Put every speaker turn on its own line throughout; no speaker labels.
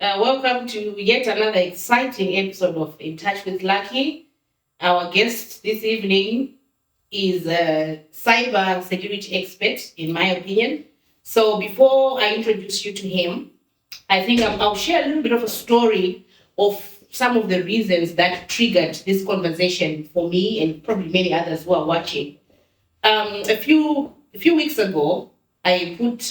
Welcome to yet another exciting episode of In Touch with Lucky. Our guest this evening is a cyber security expert, in my opinion. So before I introduce you to him, I think I'll share a little bit of a story of some of the reasons that triggered this conversation for me and probably many others who are watching. A few weeks ago, I put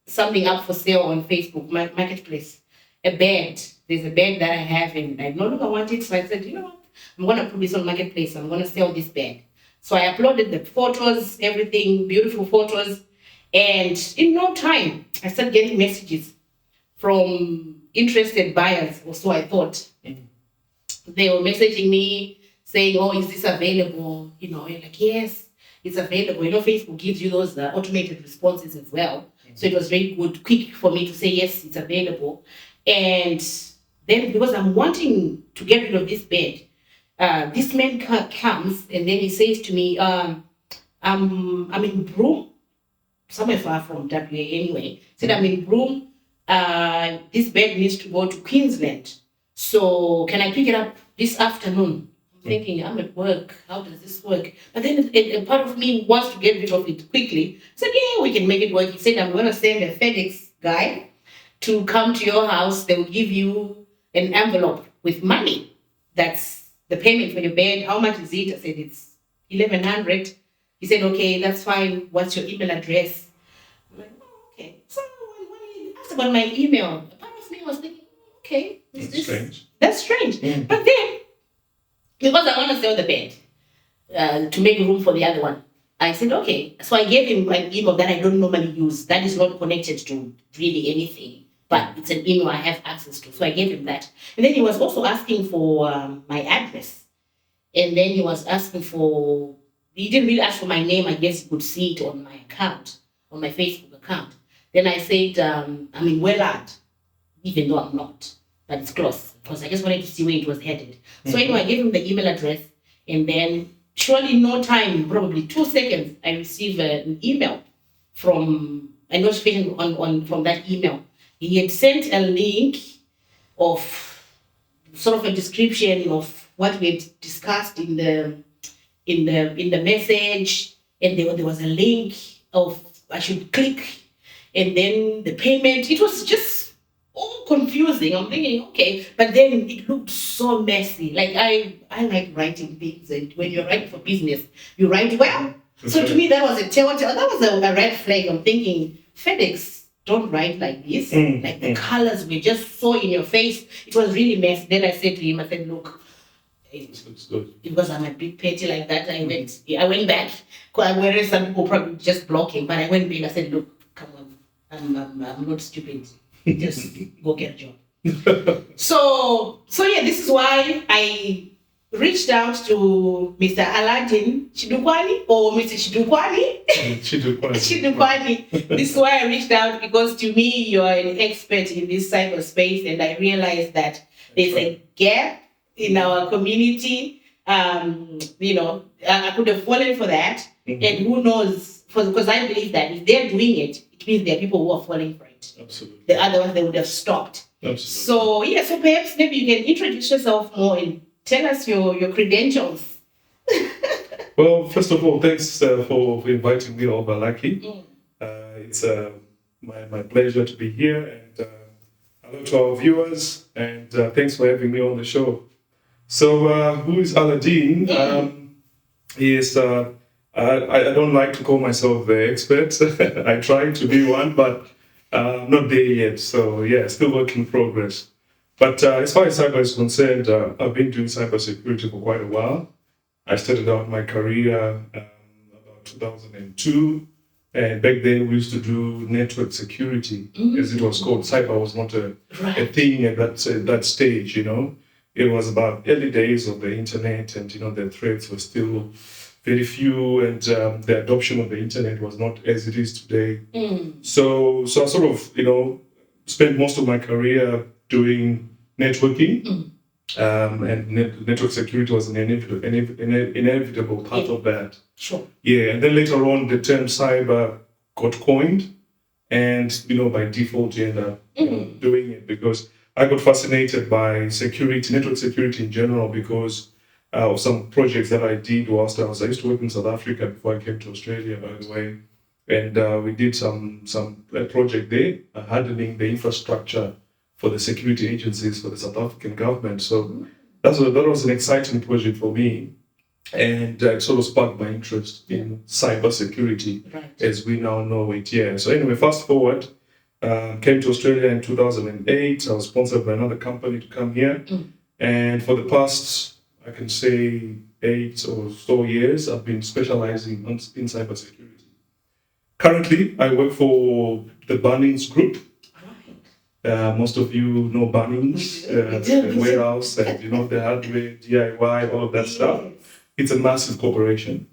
something up for sale on Facebook Marketplace. A bed. There's a bed that I have, and I no longer want it. So I said, you know what? I'm gonna put this on Marketplace. I'm gonna sell this bed. So I uploaded the photos, everything, beautiful photos, and in no time, I started getting messages from interested buyers, or so I thought. They were messaging me saying, "Oh, is this available?" You know, you're like, "Yes, it's available." You know, Facebook gives you those automated responses as well. So it was very good, quick for me to say, "Yes, it's available." And then because I'm wanting to get rid of this bed, this man comes and then he says to me, I'm in Broome, somewhere far from WA anyway. Said, "I'm in Broome. This bed needs to go to Queensland. So can I pick it up this afternoon?" I'm thinking, I'm at work. How does this work? But then a part of me wants to get rid of it quickly. I said, "Yeah, we can make it work." He said, "I'm going to send a FedEx guy to come to your house. They will give you an envelope with money. That's the payment for your bed. How much is it?" I said, "It's 1,100. He said, "Okay, that's fine. What's your email address?" I'm like, "Oh, okay." So when he asked about my email, a part of me was thinking, okay,
That's strange.
That's strange. But then, because I want to sell the bed to make room for the other one, I said, okay. So I gave him an email that I don't normally use. That is not connected to really anything, but it's an email I have access to. So I gave him that. And then he was also asking for my address. And then he was asking for, he didn't really ask for my name. I guess he could see it on my account, on my Facebook account. Then I said, I'm in Wellard, even though I'm not, but it's close. Because I just wanted to see where it was headed. So anyway, I gave him the email address, and then surely no time, probably 2 seconds, I received an email from a notification from that email. He had sent a link of sort of a description of what we had discussed in the message, and there was a link of I should click, and then the payment. It was just all confusing. I'm thinking, okay, but then it looked so messy. Like I like writing things, and when you're writing for business, you write well. So to me, that was a telltale. That was a red flag. I'm thinking, FedEx don't write like this. Like the colors were just so in your face. It was really messy. Then I said to him, I said, "Look,
This looks good."
because I'm a bit petty like that, I went back. Whereas some people probably just block him, but I went back. I said, "Look, come on, I'm not stupid. Just go get a job." So yeah, this is why I reached out to Mr. Alladean Chidukwani or Mr. Chidukwani. Chidukwani. This is why I reached out, because to me, you're an expert in this cyberspace, and I realized that there's a gap in our community. You know, I could have fallen for that, and who knows? Because I believe that if they're doing it, it means there are people who are falling for it.
Absolutely.
The other ones, they would have stopped.
Absolutely.
So yeah, so perhaps maybe you can introduce yourself more and tell us your credentials.
Well, first of all, thanks for inviting me over, Lucky. It's my pleasure to be here, and hello to our viewers, and thanks for having me on the show. So, who is Alladean? I don't like to call myself the expert. I try to be one, but I'm not there yet. So yeah, still work in progress. But as far as cyber is concerned, I've been doing cybersecurity for quite a while. I started out my career about 2002, and back then we used to do network security, as it was called. Cyber was not a thing at that stage, you know. It was about early days of the internet, and you know the threats were still very few, and the adoption of the internet was not as it is today. So I sort of, you know, spent most of my career doing networking, and network security was an inevitable part of that.
Sure.
Yeah, and then later on, the term cyber got coined, and by default you end up doing it, because I got fascinated by security, network security in general, because of some projects that I did whilst I used to work in South Africa before I came to Australia, by the way. And we did some project there, handling the infrastructure for the security agencies for the South African government. So that was an exciting project for me, and it sort of sparked my interest in cybersecurity, as we now know it. Yeah. So anyway, fast forward, came to Australia in 2008. I was sponsored by another company to come here, and for the past, I can say, 8 or so years, I've been specializing in cybersecurity. Currently, I work for the Bunnings Group. Most of you know Bunnings, the warehouse, and the hardware, DIY, all of that stuff. It's a massive corporation.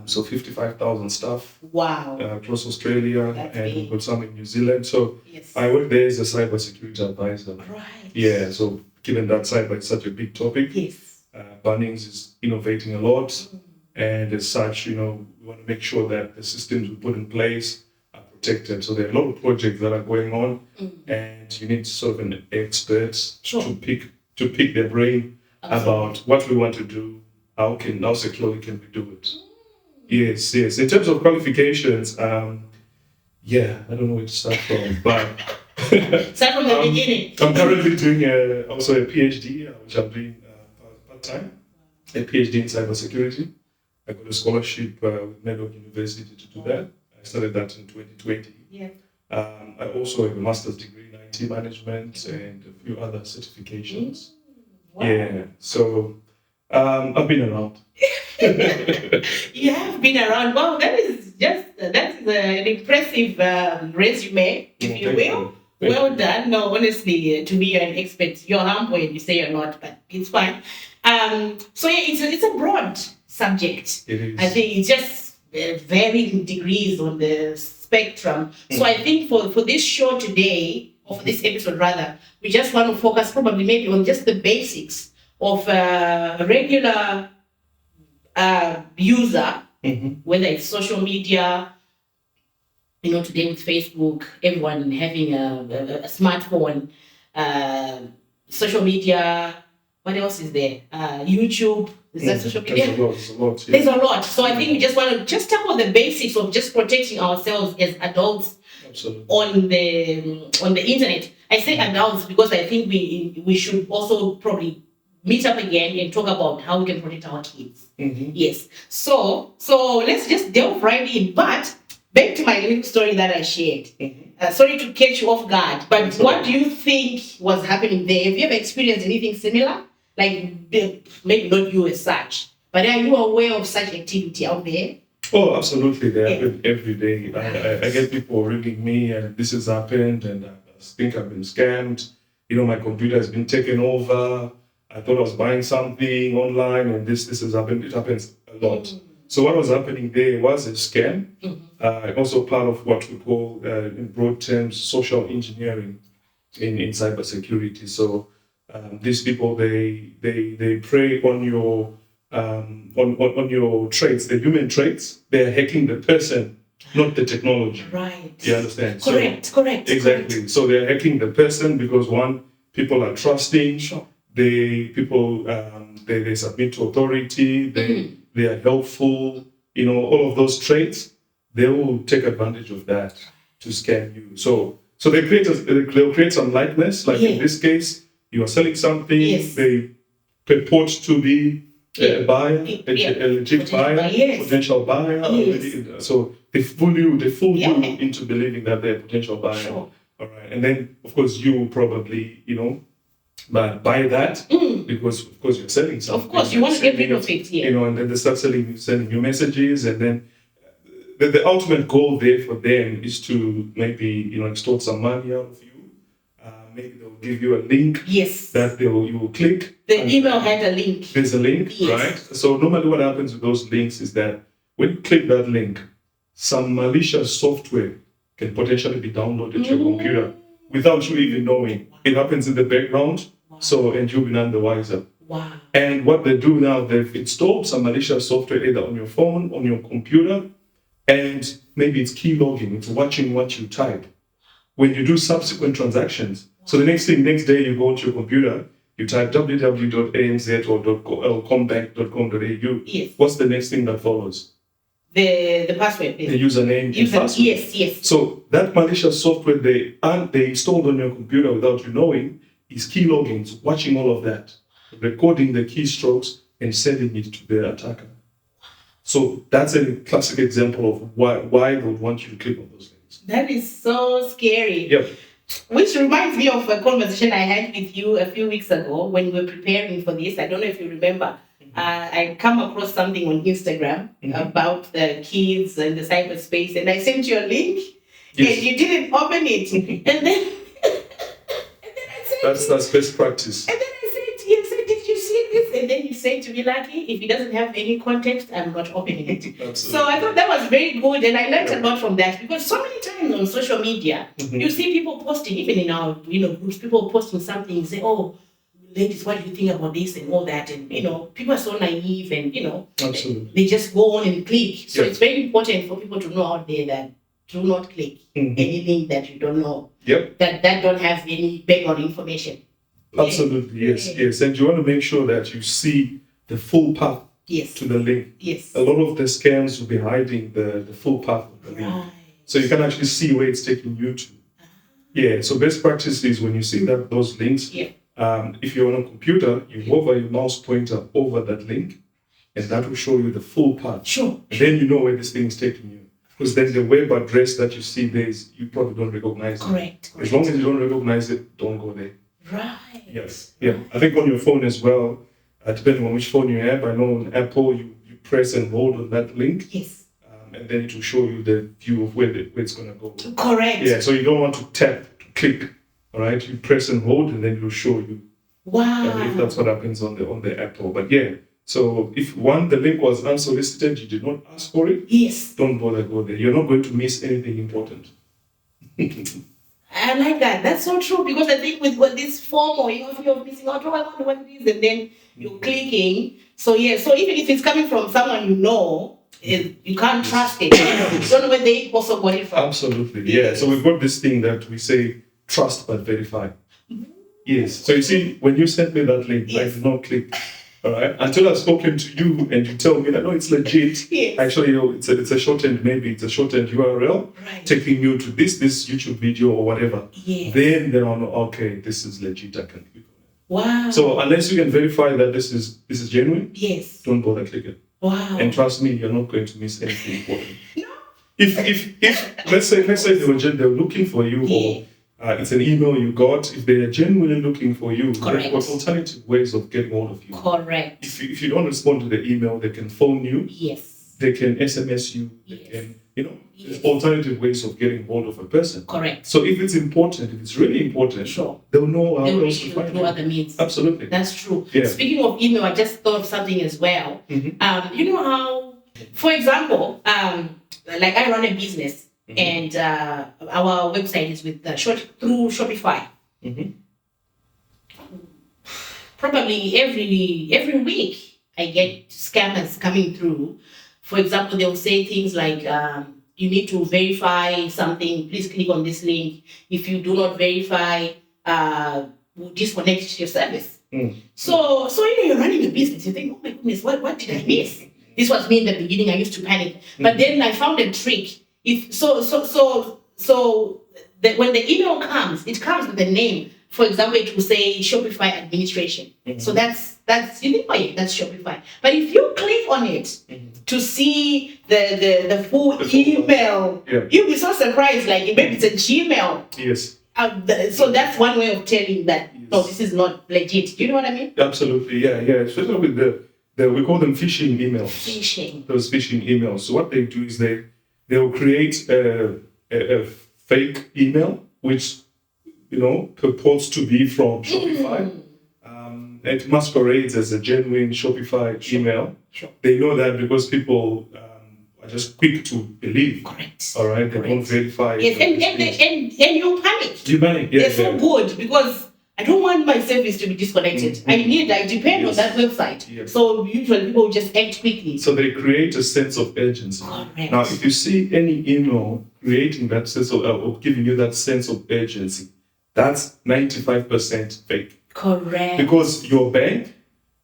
So 55,000 staff.
Wow.
Across Australia,
That's
and
big.
we've got some in New Zealand. So
Yes.
I work there as a cybersecurity advisor.
Right.
Yeah, so given that cyber is such a big topic,
Yes.
Bunnings is innovating a lot. And as such, we want to make sure that the systems we put in place are protected. So there are a lot of projects that are going on, and you need sort of an expert to pick their brain about what we want to do, how securely can we do it. Yes. In terms of qualifications, I don't know where to start from, but
Start from the beginning.
I'm currently doing also a PhD, which I'm doing part-time, a PhD in cybersecurity. I got a scholarship with Network University to do that. I started that in 2020.
Yeah.
I also have a master's degree in IT management and a few other certifications.
Wow.
Yeah, so I've been around.
You have been around. Wow, that's an impressive resume, if you will. Well done. No, honestly, to me, you're an expert. You're humble when you say you're not, but it's fine. So yeah, it's a broad subject.
It is.
I think it's just varying degrees on the spectrum. So I think for this show today, or for this episode rather, we just want to focus probably maybe on just the basics of a regular user, whether it's social media. Today with Facebook, everyone having a smartphone, social media. What else is there? YouTube. Is that social media?
There's a lot.
There's a lot. So I think we just want to just tackle the basics of just protecting ourselves as adults.
Absolutely.
On the internet. I say adults because I think we should also probably meet up again and talk about how we can protect our kids. Yes. So let's just delve right in. But back to my little story that I shared. Sorry to catch you off guard, but what do you think was happening there? Have you ever experienced anything similar? Like, maybe not you as such, but are you aware of such activity out there?
Oh, absolutely. They happen every day. I get people ringing me, and this has happened, and I think I've been scammed. My computer has been taken over. I thought I was buying something online, and this has happened. It happens a lot. So what was happening there was a scam. Also part of what we call, in broad terms, social engineering in cybersecurity. So these people, they prey on your on your traits, the human traits. They're hacking the person, not the technology.
Right.
You understand?
Correct.
Exactly.
Correct.
So they're hacking the person because one, people are trusting.
Sure.
They submit to authority. They are helpful. All of those traits. They will take advantage of that to scam you. So they'll create some likeness. Like in this case, you are selling something.
Yes.
They purport to be a buyer, a legit buyer, potential buyer.
Yes.
So they fool you into believing that they're a potential buyer.
Sure.
All right, and then of course you probably buy that because of course you're selling something.
Of course, you want to get rid of it. Yeah.
And then they start sending you messages, and then the ultimate goal there for them is to maybe extort some money out of you. Maybe they'll give you a link.
Yes.
That you will click.
The email had a link.
There's a link,
yes.
Right? So normally what happens with those links is that when you click that link, some malicious software can potentially be downloaded to your computer without you even knowing. It happens in the background, and you'll be none the wiser.
Wow.
And what they do now, they've installed some malicious software either on your phone, on your computer, and maybe it's key logging, it's watching what you type. When you do subsequent transactions, so the next day you go to your computer, you type www.anz or combank.com.au.
Yes.
What's the next thing that follows?
The password.
The username and password.
Yes.
So that malicious software they installed on your computer without you knowing is key logging, watching all of that, recording the keystrokes and sending it to the attacker. So that's a classic example of why they would want you to click on those links.
That is so scary.
Yep.
Which reminds me of a conversation I had with you a few weeks ago when we were preparing for this. I don't know if you remember. I come across something on Instagram about the kids and the cyberspace, and I sent you a link, and you didn't open it. And then I said,
that's best practice.
And then I said, did you see this? And then you said to me, Lucky, if it doesn't have any context, I'm not opening it.
Absolutely.
So I thought that was very good, and I learned a lot from that, because so many times on social media, you see people posting, even in our groups, people posting something, say, oh, ladies, what do you think about this and all that? And people are so naive, and
Absolutely.
they just go on and click. So it's very important for people to know out there that do not click any link that you don't know.
Yep.
That don't have any background information.
Absolutely, yes. And you want to make sure that you see the full path to the link.
Yes.
A lot of the scams will be hiding the full path of the link. So you can actually see where it's taking you to. Yeah, so best practice is when you see those links, if you're on a computer, you hover your mouse pointer over that link, and that will show you the full path.
Sure.
And then you know where this thing is taking you. Because then the web address that you see there you probably don't recognize it.
Correct.
As long as you don't recognize it, don't go there.
Right.
Yes. Yeah. I think on your phone as well, depending on which phone you have, I know on Apple you press and hold on that link.
Yes.
And then it will show you the view of where it's going to go.
Correct.
Yeah. So you don't want to tap to click. All right. You press and hold, and then it will show you.
Wow.
If that's what happens on the Apple. But yeah. So if the link was unsolicited, you did not ask for it.
Yes.
Don't bother go there. You're not going to miss anything important.
I like that. That's so true, because I think with this FOMO, you're missing out. Oh, I wonder what it is, and then you're clicking. So so even if it's coming from someone you can't trust it. You don't know where they also got it from.
Absolutely, yeah. So we've got this thing that we say trust but verify. Yes. So you see, when you sent me that link, I did not click. All right. Until I've spoken to you and you tell me that no, it's legit.
Yes.
Actually, it's a shortened URL taking you to this YouTube video or whatever.
Yes.
Then on, okay, this is legit. I can click on it.
Wow.
So unless you can verify that this is genuine,
yes,
don't bother clicking.
Wow.
And trust me, you're not going to miss anything important. No. If let's say they're looking for you, or it's an email you got, if they are genuinely looking for you, they've got alternative ways of getting hold of you.
Correct.
If you don't respond to the email, they can phone you.
Yes.
They can SMS you. They can, there's alternative ways of getting hold of a person.
Correct.
So if it's important, if it's really important, they'll know how else to find you.
Other means.
Absolutely.
That's true.
Yeah.
Speaking of email, I just thought of something as well. You know how, for example, like I run a business. And our website is with through Shopify. Probably every week I get scammers coming through. For example, they'll say things like, you need to verify something. Please click on this link. If you do not verify, we'll disconnect your service. So you're running a business. You think, oh my goodness, what did I miss? This was me in the beginning. I used to panic, but then I found a trick. When the email comes, it comes with a name. For example, it will say Shopify administration. So that's you think, oh yeah, that's Shopify. But if you click on it to see the full email, you'll be so surprised. Like maybe it's a Gmail.
Yes.
So that's one way of telling that no, this is not legit. Do you know what I mean?
Absolutely, yeah. Especially with the we call them phishing emails.
Phishing. Those
phishing emails. So what they do is they will create a fake email which purports to be from Shopify. It masquerades as a genuine Shopify email.
Sure.
They know that because people are just quick to believe.
Correct.
All right, they don't verify.
Yes, and you panic.
You panic.
They're so good because I don't want my service to be disconnected. I depend on that website.
Yes.
So usually people just act quickly.
So they create a sense of urgency.
Correct.
Now, if you see any email creating that sense of giving you that sense of urgency, that's 95% fake.
Correct.
Because your bank,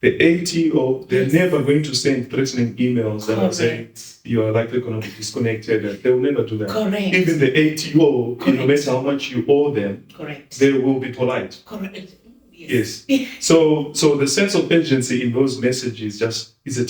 the ATO, they're never going to send threatening emails that are saying you are likely going to be disconnected. They will never do that.
Correct.
Even the ATO, no matter how much you owe them, they will be polite.
Correct.
Yes. So the sense of urgency in those messages just is a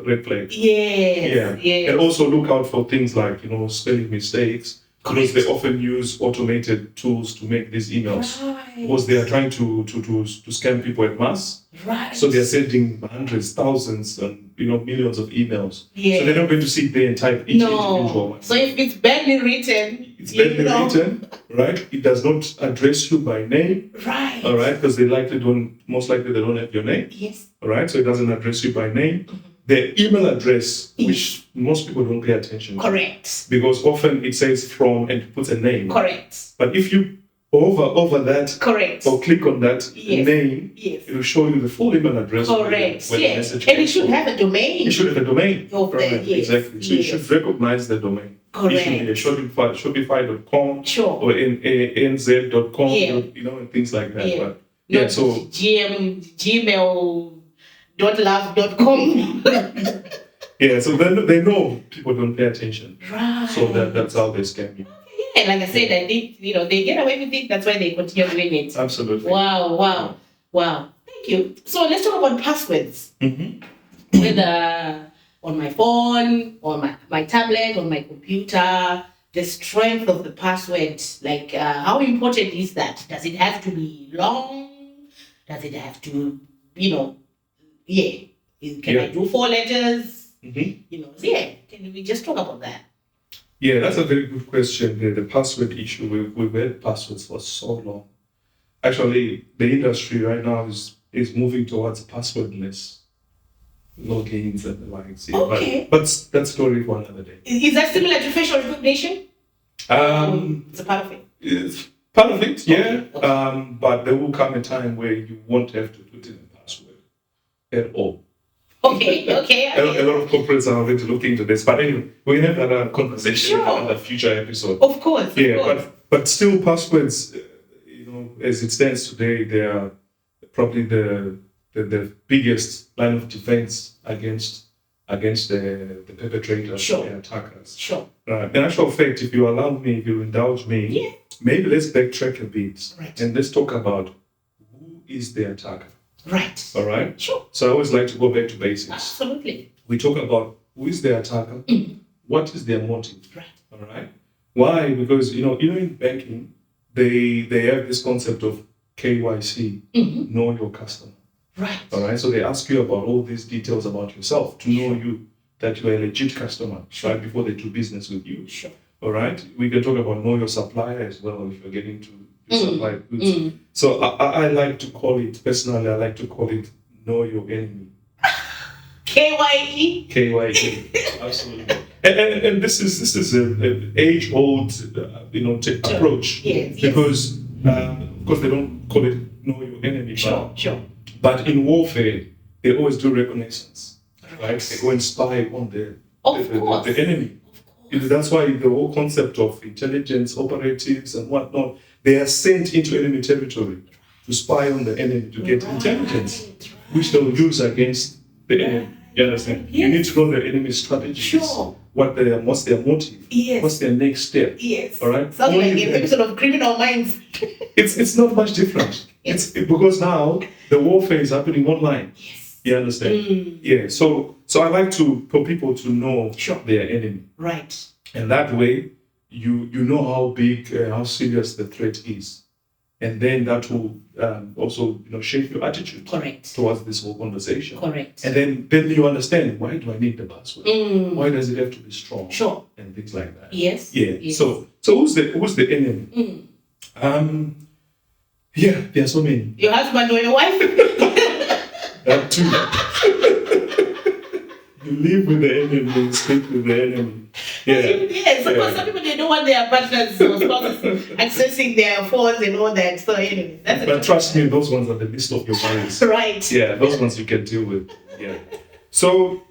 red flag.
Yes.
Yeah. And also look out for things like spelling mistakes. Because they often use automated tools to make these emails. Because they are trying to scam people en masse.
Right.
So they are sending hundreds, thousands, and millions of emails.
Yeah.
So they're not going to see the entire individual one.
So if it's badly written,
written, right? It does not address you by name.
Right.
All right, because most likely they don't have your name.
Yes.
All right, so it doesn't address you by name. The email address, which most people don't pay attention to.
Correct.
Because often it says from and it puts a name.
Correct.
But if you over that or click on that name, it will show you the full email address.
Correct.
Where the message
and it should have a domain.
It should have a domain.
Exactly.
So you should recognize the domain.
Correct.
It should be a Shopify.com or in nz.com, and things like that. But so
gmail.love.com.
So they know people don't pay attention.
Right.
So that's how they scam you.
And like I said, I think they get away with it. That's why they continue doing it.
Absolutely.
Wow. Thank you. So let's talk about passwords. Whether on my phone, on my tablet, on my computer, the strength of the password. Like how important is that? Does it have to be long? Does it have to, can I do 4 letters? Can we just talk about that?
Yeah, that's a very good question. The password issue, we've had passwords for so long. Actually, the industry right now is moving towards passwordless logins and the likes. Yeah.
Okay.
But that's story for another day.
Is that similar to facial recognition? It's a part of it.
It's part of it, yeah. Okay. But there will come a time where you won't have to put in a password at all.
Okay.
A lot of corporates are already looking into this. But anyway, we have that conversation in another future episode.
Of course.
But still passwords, as it stands today, they are probably the biggest line of defense against the perpetrators and attackers.
Sure.
In actual fact, if you allow me, if you indulge me, maybe let's backtrack a bit and let's talk about who is the attacker.
Right.
All right?
Sure.
So I always like to go back to basics.
Absolutely.
We talk about who is the attacker, what is their motive.
Right.
All right? Why? Because, in banking, they have this concept of KYC, know your customer.
Right.
All right? So they ask you about all these details about yourself to know you, that you are a legit customer, right, before they do business with you.
Sure.
All right? We can talk about know your supplier as well if you're getting to supply goods. So I like to call it, personally, know your enemy.
KYE?
KYE, absolutely. And this is an age-old, approach.
Yes.
Because, of course, they don't call it know your enemy.
Sure.
But in warfare, they always do reconnaissance. Right? They go and spy on the enemy. That's why the whole concept of intelligence operatives and whatnot, they are sent into enemy territory to spy on the enemy to get intelligence, which they'll use against the enemy. You understand?
Yes.
You need to know the enemy's strategies.
Sure.
What's their motive?
Yes.
What's their next step?
Yes.
All right.
Sounds like an episode of Criminal Minds.
It's not much different. It's because now the warfare is happening online.
Yes.
You understand? Yeah. So I like for people to know their enemy.
Right.
And that way, you know how big, how serious the threat is. And then that will also shape your attitude towards this whole conversation.
Correct.
And then you understand, why do I need the password? Why does it have to be strong?
Sure.
And things like that.
Yes.
Yeah.
Yes.
So who's the enemy? There are so many.
Your husband or your wife?
That too. You live with the enemy, sleep with the enemy. Yeah.
Yes, because some people, they don't want their partners or spouses accessing their phones and all that. So anyway, that's
But trust me, those ones are the least of your worries.
right.
Yeah, those ones you can deal with. Yeah. So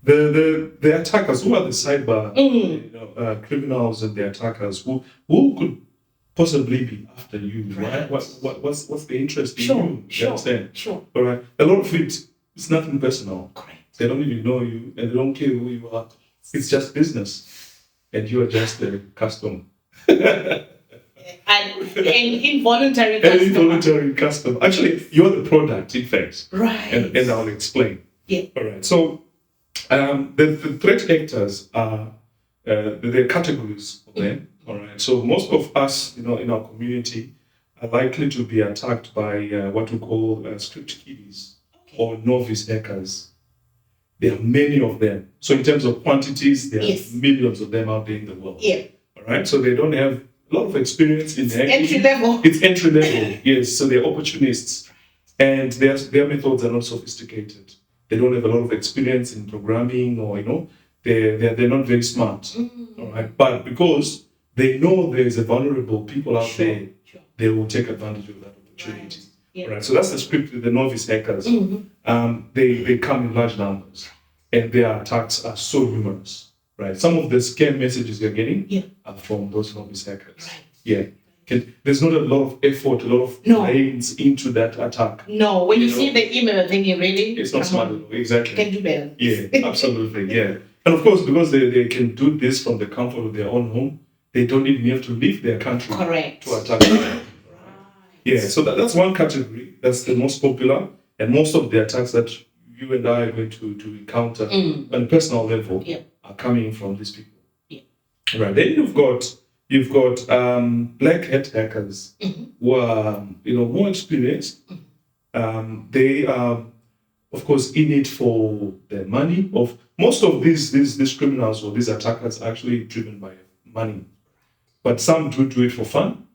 the attackers, who are the cyber criminals and the attackers, who could possibly be after you, right? What's the interest in you? You understand?
Sure.
All right. A lot of it's nothing personal.
Correct.
They don't even know you and they don't care who you are. It's just business. And you are just a customer.
And involuntary
An
customer.
involuntary customer. Actually, you're the product, in fact.
Right.
And I'll explain.
Yeah.
All right. So the threat actors are there are categories of them. All right. So most of us, in our community, are likely to be attacked by what we call script kiddies or novice hackers. There are many of them. So in terms of quantities, there are millions of them out there in the world.
Yeah.
All right. So they don't have a lot of experience in hacking.
Entry level.
It's entry level. Yes. So they're opportunists, and their methods are not sophisticated. They don't have a lot of experience in programming, or they're not very smart. All right. But because they know there is a vulnerable people out there, they will take advantage of that opportunity. Right. Yeah. Right. So that's the script with the novice hackers. They come in large numbers, and their attacks are so numerous. Right. Some of the scam messages you're getting are from those novice hackers. Right. Yeah. There's not a lot of effort, a lot of brains into that attack.
No, when you see the email thinking, really?
It's not smart. Exactly.
Can do better.
Yeah, absolutely. Yeah. And of course, because they can do this from the comfort of their own home, they don't even have to leave their country to attack them. Yeah, so that's one category. That's the most popular. And most of the attacks that you and I are going to encounter on a personal level are coming from these people. Yeah. Right. Then you've got black hat hackers who are more experienced. They are, of course, in it for the money. Of most of these criminals or these attackers are actually driven by money, but some do it for fun,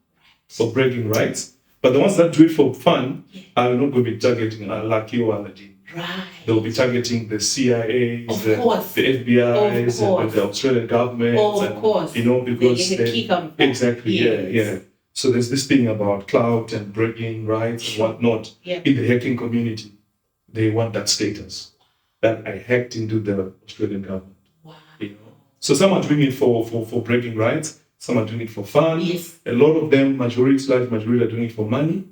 for bragging rights. But the ones that do it for fun are not going to be targeting Lucky or Alladean. Right. They'll be targeting the CIA, the FBI, and the Australian government.
Of course.
Because
exactly.
Yeah. So there's this thing about clout and bragging rights and whatnot in the hacking community. They want that status that I hacked into the Australian government. Wow. So some are doing it for bragging rights. Some are doing it for fun. Yes. A lot of them, large majority are doing it for money.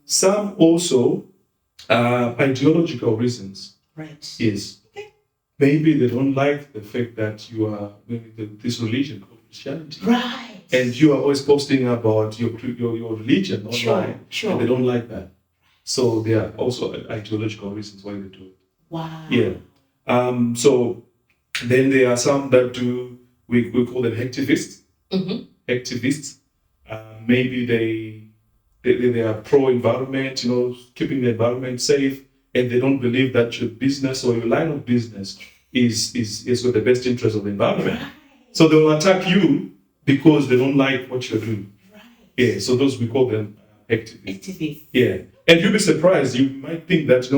Some also ideological reasons. Right. Yes. Okay. Maybe they don't like the fact that you are this religion called Christianity. Right. And you are always posting about your religion online. Sure. And they don't like that. So there are also ideological reasons why they do it. Wow. Yeah. So then there are some that do, we call them hacktivists. Activists. Maybe they are pro-environment, keeping the environment safe, and they don't believe that your business or your line of business is with the best interest of the environment. Right. So they will attack you because they don't like what you're doing. Right. Yeah. So those we call them activists. Yeah. And you'll be surprised. You might think that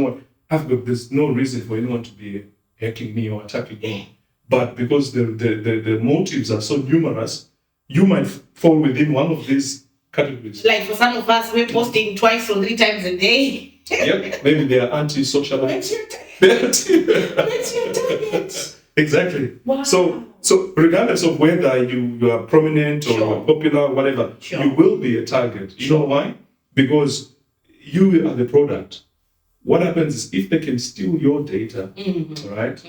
there's no reason for anyone to be hacking me or attacking me, but because the motives are so numerous, you might fall within one of these categories. Like for some of us, we're posting 2 or 3 times a day. Yep, maybe they are anti-socialites. That's your target. Exactly. Wow. So regardless of whether you are prominent or popular, whatever, you will be a target. You know why? Because you are the product. What happens is if they can steal your data, right,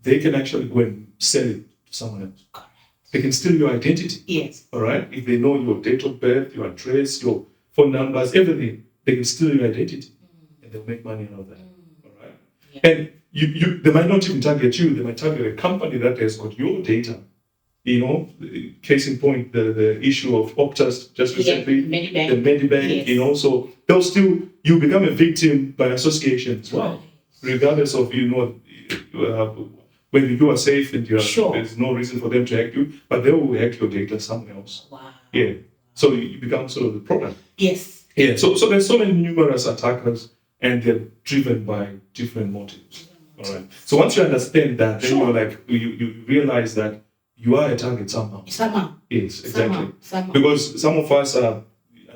they can actually go and sell it to someone else. They can steal your identity. Yes. All right. If they know your date of birth, your address, your phone numbers, everything, they can steal your identity, and they'll make money out of that. All right. Yeah. And they might not even target you. They might target a company that has got your data. Case in point, the issue of Optus just recently, the Medibank. So you become a victim by association as well, regardless of when you are safe and there's no reason for them to hack you, but they will hack your data somewhere else. Wow. Yeah. So you become sort of the product. Yes. Yeah. So there's so many numerous attackers, and they're driven by different motives. All right. So once you understand that, then
Sure.
you're like, you realize that you are a target somehow.
Somehow.
Yes, exactly.
Somehow.
Because some of us are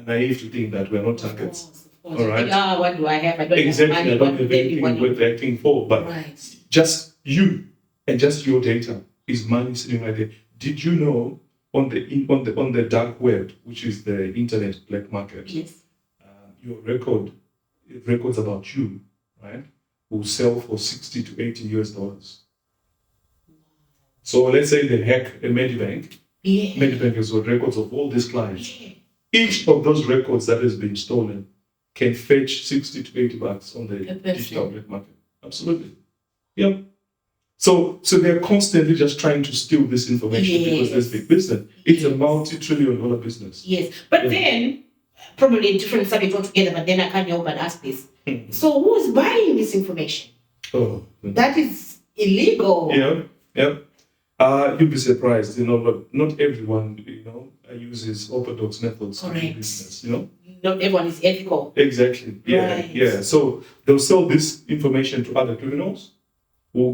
naive to think that we're not targets.
Of course.
All right.
Yeah, what do I have? I don't
Exactly.
have
I
money.
don't have anything worth acting for. But
Right.
just you and just your data is money sitting right there. Did you know on the dark web, which is the internet black market,
Yes.
your records about you, right, will sell for $60 to $80. So let's say they hack a Medibank.
Yeah.
Medibank has got records of all these clients.
Yeah.
Each of those records that has been stolen can fetch $60 to $80 on the digital black market. Absolutely. Yep. So they're constantly just trying to steal this information because there's big business. It's a multi-trillion-dollar business.
Yes. But then, probably a different subject altogether, but then I can't help but ask this. So who's buying this information?
Oh.
That is illegal.
Yeah. You'd be surprised, not everyone, uses orthodox methods to do business,
Not everyone is ethical.
Exactly. Yeah.
Right.
Yeah. So they'll sell this information to other criminals who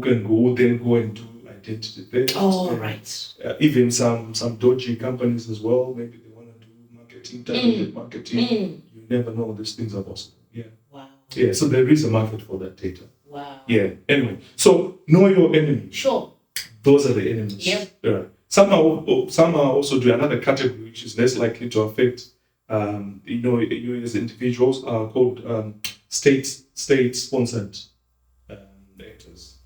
then go and do identity theft.
Oh, right.
Even some dodgy companies as well. Maybe they want to do marketing, targeted marketing. You never know these things are possible. Yeah.
Wow.
Yeah. So there is a market for that data.
Wow.
Yeah. Anyway, so know your enemy.
Sure.
Those are the enemies.
Yep.
Yeah. Some are also do another category which is less likely to affect. You as individuals are called state-sponsored actors,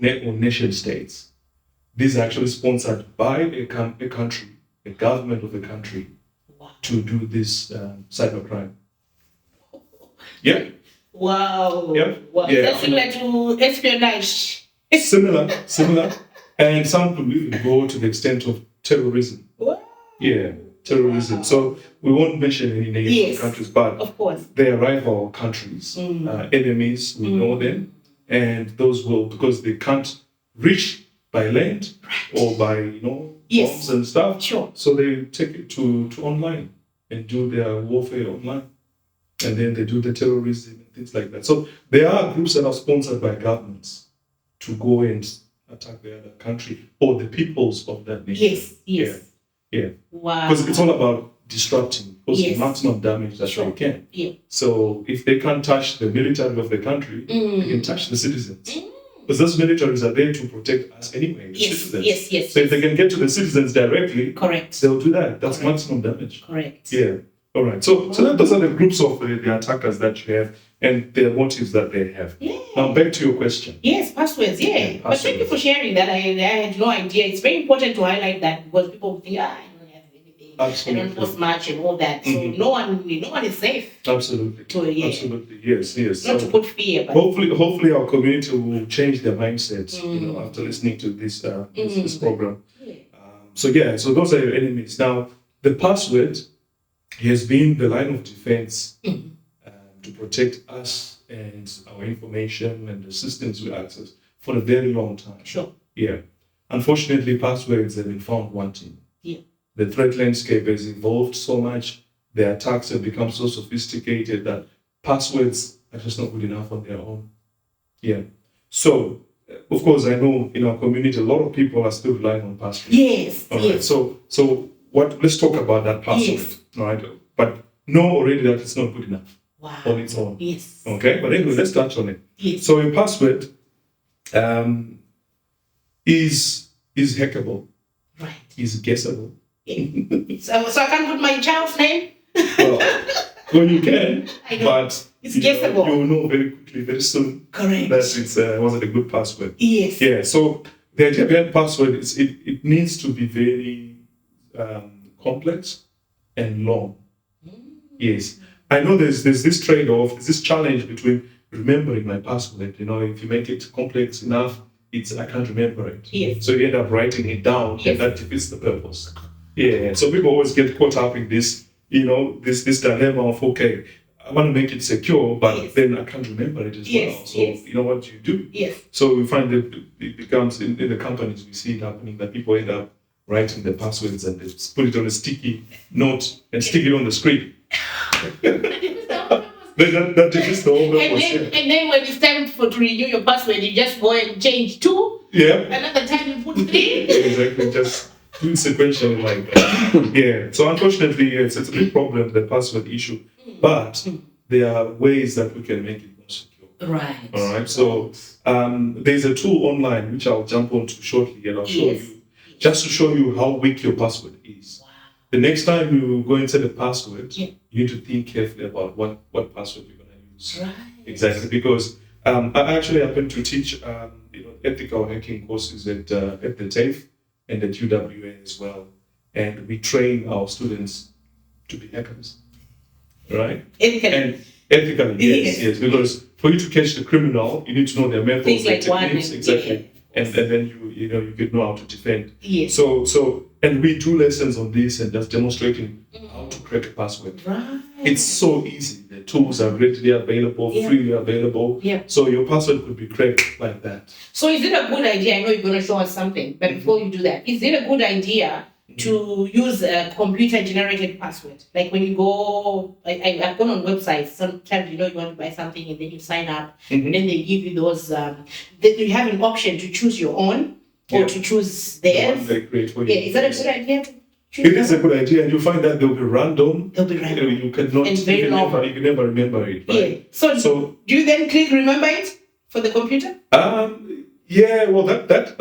or nation states. These are actually sponsored by a country, a government of a country, to do this cybercrime. Yeah.
Wow.
Yeah.
Wow.
Yeah.
That's similar to espionage.
Similar. And some could even go to the extent of terrorism.
Wow.
Yeah, terrorism. Wow. So we won't mention any names of countries, but
of course,
they are rival countries, enemies. We know them, and those will, because they can't reach by land or by bombs and stuff.
Sure.
So they take it to online and do their warfare online, and then they do the terrorism and things like that. So there are groups that are sponsored by governments to go and attack the other country or the peoples of that nation.
Yes.
Yeah.
Wow.
Because it's all about disrupting, causing maximum damage that they can.
Yeah.
So if they can't touch the military of the country, they can touch the citizens. Because those militaries are there to protect us anyway, the citizens.
Yes.
So if they can get to the citizens directly,
correct,
they'll do that. That's maximum damage.
Correct.
Yeah. All right. So those are the groups of the attackers that you have and their motives that they have.
Yeah.
Now back to your question.
Yes, passwords. Yeah. But thank you for sharing that. I had no idea. It's very important to highlight that because people think, I don't have anything.
Absolutely.
I don't post much and all that. So no one is safe.
Absolutely. Absolutely. Yes.
Not to put fear, but
hopefully our community will change their mindsets, after listening to this program.
Yeah.
So those are your enemies. Now the password has been the line of defense to protect us and our information and the systems we access for a very long time.
Sure.
Yeah. Unfortunately, passwords have been found wanting.
Yeah.
The threat landscape has evolved so much. The attacks have become so sophisticated that passwords are just not good enough on their own. Yeah. So, of course, I know in our community, a lot of people are still relying on passwords.
Yes.
All right. So let's talk about that password.
Yes.
All right. But know already that it's not good enough.
Wow.
On its own.
Yes.
Okay. But anyway, let's touch on it.
Yes.
So your password is hackable.
Right.
Is guessable.
Yeah. So I can't put my child's name?
Well, you can, but
it's guessable.
You'll know very quickly, very soon.
Correct.
That it wasn't a good password.
Yes.
Yeah. So the idea behind password is it needs to be very complex and long. Yes. I know there's this trade-off, there's this challenge between remembering my password. If you make it complex enough, I can't remember it.
Yes.
So you end up writing it down, and that defeats the purpose. Yeah. So people always get caught up in this, this dilemma of, okay, I want to make it secure, but then I can't remember it as well. So you know what you do?
Yes.
So we find that it becomes in the companies, we see it happening that people end up writing the passwords and they put it on a sticky note and stick it on the screen. That defeats the whole purpose.
And then when it's time to renew your password, you just go and change 2.
Yeah.
Another time you put 3.
Exactly. Just do it sequentially like that. Yeah. So unfortunately, it's a big problem, the password issue. But there are ways that we can make it more secure.
Right.
All right. So there's a tool online which I'll jump onto shortly, and I'll show you just to show you how weak your password is.
Wow.
The next time you go and set a password,
Yeah.
you need to think carefully about what password you're going to use.
Right.
Exactly, because I actually happen to teach ethical hacking courses at the TAFE and at UWA as well, and we train our students to be hackers, right?
Ethically.
Ethically, yes, because for you to catch the criminal, you need to know their methods,
Things like
their techniques, exactly, and then you could know how to defend.
Yes.
So and we do lessons on this and just demonstrating how to crack a password.
Right.
It's so easy. The tools are readily available, freely available.
Yeah.
So your password could be cracked like that.
So is it a good idea? I know you're going to show us something, but before you do that, is it a good idea to use a computer-generated password? Like when you go, I've gone on websites. Sometimes you want to buy something and then you sign up, and then they give you those. Then you have an option to choose your own or to choose theirs.
The one they create for you.
Yeah, is that a good idea?
It is a good idea, and you find that they'll be random.
They'll be random.
You cannot.
And very long.
You can never remember it. Right?
Yeah. So do you then click remember it for the computer?
Yeah. Well, that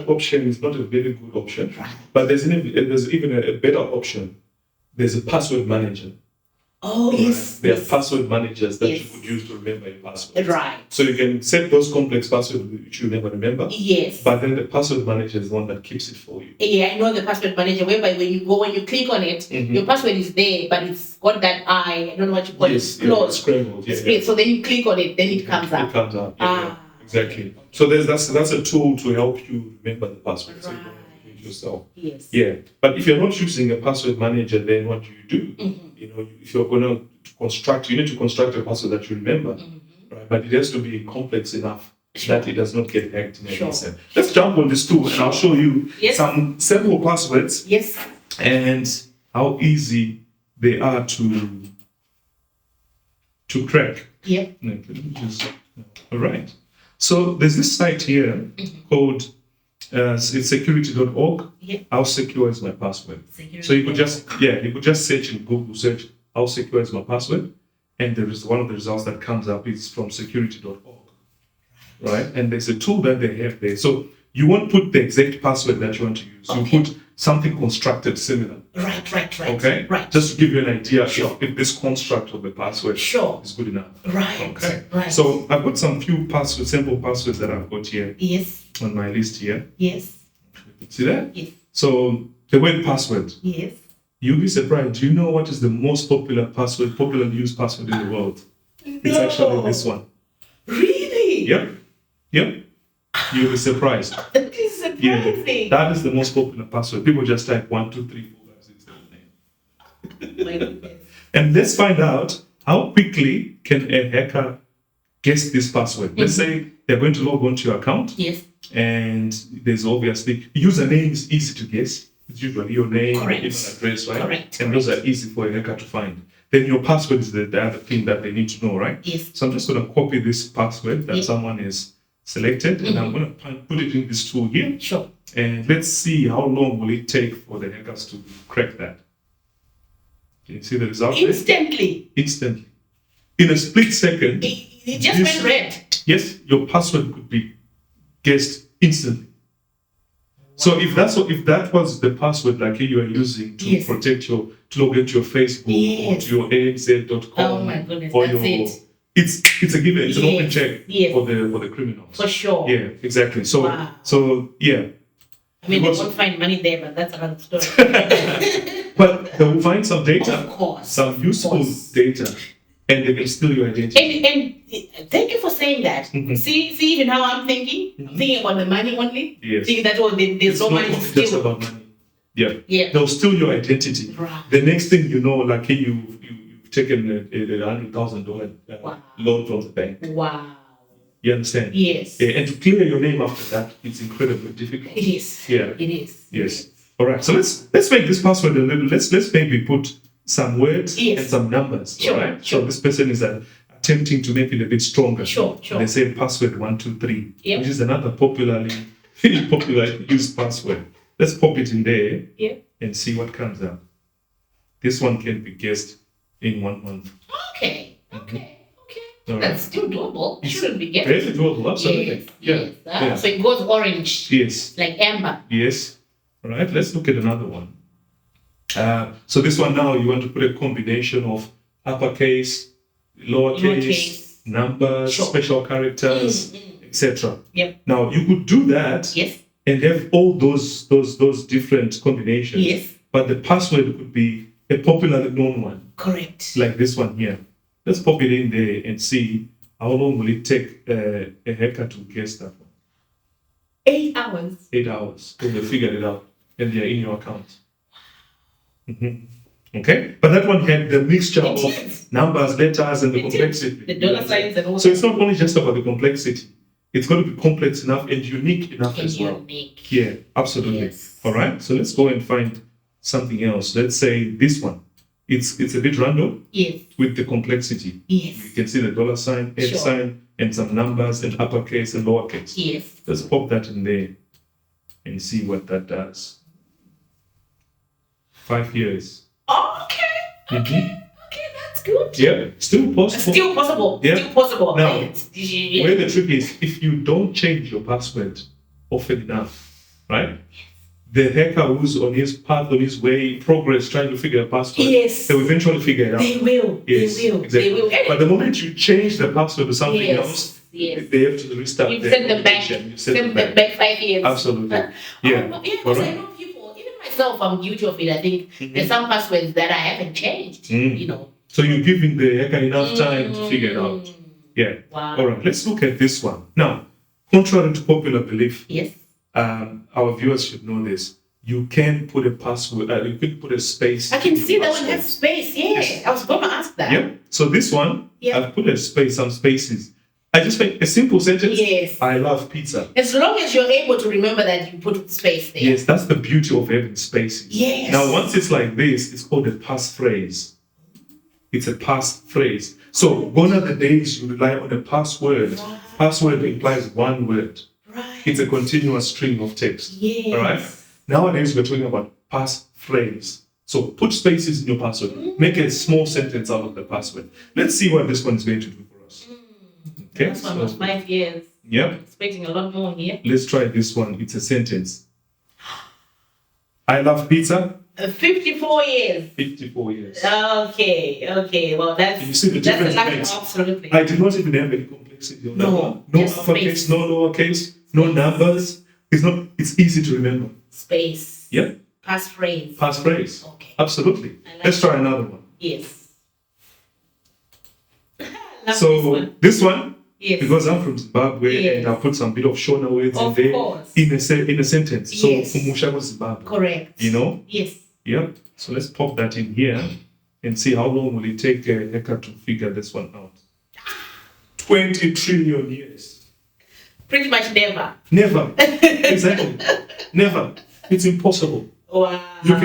option is not a very good option.
Right.
But there's even a better option. There's a password manager.
Oh,
Right?
yes.
There are
yes.
password managers that
Yes.
you could use to remember your password.
Right.
So you can set those complex passwords which you never remember.
Yes.
But then the password manager is the one that keeps it for you.
Yeah, I know the password manager, whereby when you click on it, your password is there, but it's got that I don't know what you call it, closed.
Scrambled. Yeah,
Split. So then you click on it, then it comes up.
It comes up. Yeah. Exactly. So that's a tool to help you remember the password. So you don't have to do it yourself.
Yes.
Yeah. But if you're not using a password manager, then what do? If you're going to construct, you need to construct a password that you remember. Right? But it has to be complex enough that it does not get hacked in any sense. Let's jump on this tool and I'll show you some sample passwords.
Yes.
And how easy they are to crack.
Yeah.
All right. So there's this site here called it's security.org.
Yeah.
How secure is my password?
Security.
So you could just search in Google, search how secure is my password, and there is one of the results that comes up is from security.org. Right? And there's a tool that they have there. So you won't put the exact password that you want to use. You put something constructed similar.
Right.
Okay?
Right.
Just to give you an idea if this construct of the password is good enough.
Right.
Okay.
Right.
So I've got some few sample passwords that I've got here
Yes.
on my list here.
Yes.
See that?
Yes.
So the word password.
Yes.
You'll be surprised. Do you know what is the most popular used password in the world?
No.
It's actually this one.
Really?
Yep. You'll be surprised.
That is surprising.
That is the most popular password. People just type 1, 2, 3, 4, 5, 6, 7, 8.
My goodness.
And let's find out how quickly can a hacker guess this password. Let's say they're going to log onto your account.
Yes.
And there's obviously username is easy to guess. It's usually your name,
Correct.
email address, right?
Correct.
And those are easy for a hacker to find. Then your password is the other thing that they need to know, right?
Yes.
So I'm just going to copy this password that someone has selected, and I'm going to put it in this tool here.
Sure.
And let's see how long will it take for the hackers to crack that. Can you see the result?
Instantly.
Instantly. In a split second.
It just went red.
Yes, your password could be guessed instantly. So if that was the password like you are using to protect to log into your Facebook or to your ANZ.com,
Oh my goodness,
or
that's
your,
it.
It's a given. It's an open check for the criminals.
For sure.
Yeah, exactly. So yeah.
I mean, they won't find money there, but that's another story.
But they will find some data,
Of course.
some useful data, and they can steal your identity.
And thank you for saying that. See even how I'm thinking? I'm thinking about the money only.
Yes.
Thinking that there's
It's
no
not
money to
only just
steal.
about money. Yeah.
Yeah.
They'll steal your identity.
Right.
The next thing you know, like you've taken a $100,000 loan from the bank.
Wow.
You understand?
Yes.
Yeah, and to clear your name after that, it's incredibly difficult.
It is.
Yeah.
It is.
Yes. All right. So let's make this password a little. Let's maybe put some words
Yes.
and some numbers.
Sure,
Right?
sure.
So this person is attempting to make it a bit stronger.
Sure.
They say password 123,
Yep.
which is another popularly used password. Let's pop it in there and see what comes up. This one can be guessed in 1 month.
Okay.
All
That's
right.
still doable. Shouldn't be getting.
Very doable, absolutely.
Yes.
Yeah.
So it goes orange,
Yes.
like amber.
Yes. All right. Let's look at another one. So this one now, you want to put a combination of uppercase, lowercase, numbers,
Sure.
special characters, etc.
Yep.
Now you could do that
Yes.
and have all those different combinations.
Yes.
But the password could be a popularly known one,
Correct.
like this one here. Let's pop it in there and see how long will it take a hacker to guess that one.
8 hours.
8 hours. So they figured it out and they're in your account. Okay, but that one had the mixture
It
of
is.
numbers, letters, and the
It is.
complexity.
The dollar signs and all
So it's not only just about the complexity; it's got to be complex enough and unique enough
and
as well.
unique.
Yeah, absolutely.
Yes.
All right, so let's go and find something else. Let's say this one. It's a bit random
Yes.
with the complexity. You
Yes.
can see the dollar sign,
Sure.
sign, and some numbers and uppercase and lowercase.
Yes.
Let's pop that in there and see what that does. 5 years.
Okay. Okay, that's good.
Yeah, still possible.
Still possible.
Yeah.
Still possible.
Now,
Yeah.
where the trick is, if you don't change your password often enough, right? The hacker who's on his path, on his way, in progress, trying to figure a password,
Yes.
they will eventually figure it out.
They will.
Yes,
They will.
exactly.
They will.
But the moment you change the password to something
Yes,
else,
yes.
they have to restart.
You've
their
sent them back.
application. You
Send
send
them back 5 years.
Absolutely.
Yeah.
Yeah.
Because
All
I
right.
know people, even myself, I'm guilty of it. I think there's some passwords that I haven't changed. You know.
So you're giving the hacker enough time to figure it out. Yeah.
Wow.
All right. Let's look at this one. Now, contrary to popular belief,
Yes.
our viewers should know this. You can put a password, you can put a space.
I can
in
see
your
that one
password.
has space. Yeah.
Yes.
I was going to ask that.
Yeah. So this one,
Yeah.
I've put some spaces. I just make a simple sentence.
Yes.
I love pizza.
As long as you're able to remember that you put space there.
Yes, that's the beauty of having spaces.
Yes.
Now, once it's like this, it's called a passphrase. It's a passphrase. So gone are the days you rely on a password.
Wow.
Password implies one word.
Right.
It's a continuous string of text.
Yes.
All right. Nowadays we're talking about passphrase. So put spaces in your password. Make a small sentence out of the password. Let's see what this one is going to do for us. Okay.
This one was 5 years.
Yep.
Expecting a lot more here.
Let's try this one. It's a sentence. I love pizza.
54 years.
54 years.
Okay. Well, that's
You see the
that's
difference
enough.
makes.
Absolutely.
I did not even have any complexity on that
No,
one. No
just
uppercase,
space.
no lowercase, no numbers. It's easy to remember.
Space.
Yeah.
Passphrase.
Passphrase.
Okay.
Absolutely.
I like
Let's try another one.
Yes. Love
So
this one.
this one,
Yes.
because I'm from Zimbabwe
Yes.
and I'll put some bit of Shona words in
Of
there
course.
in a sentence. So
Yes.
Umusha was Zimbabwe.
Correct.
You know?
Yes.
Yep. So let's pop that in here and see how long will it take a hacker to figure this one out. 20 trillion years.
Pretty much never.
Never. Exactly. Never. It's impossible.
Wow.
You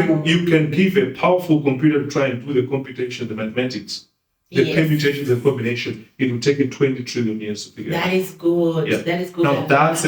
can give a powerful computer to try and do the computation, the mathematics, the
Yes.
permutation, the combination. It will take it 20 trillion years to figure out.
That is good.
Yeah.
That is good.
Now that's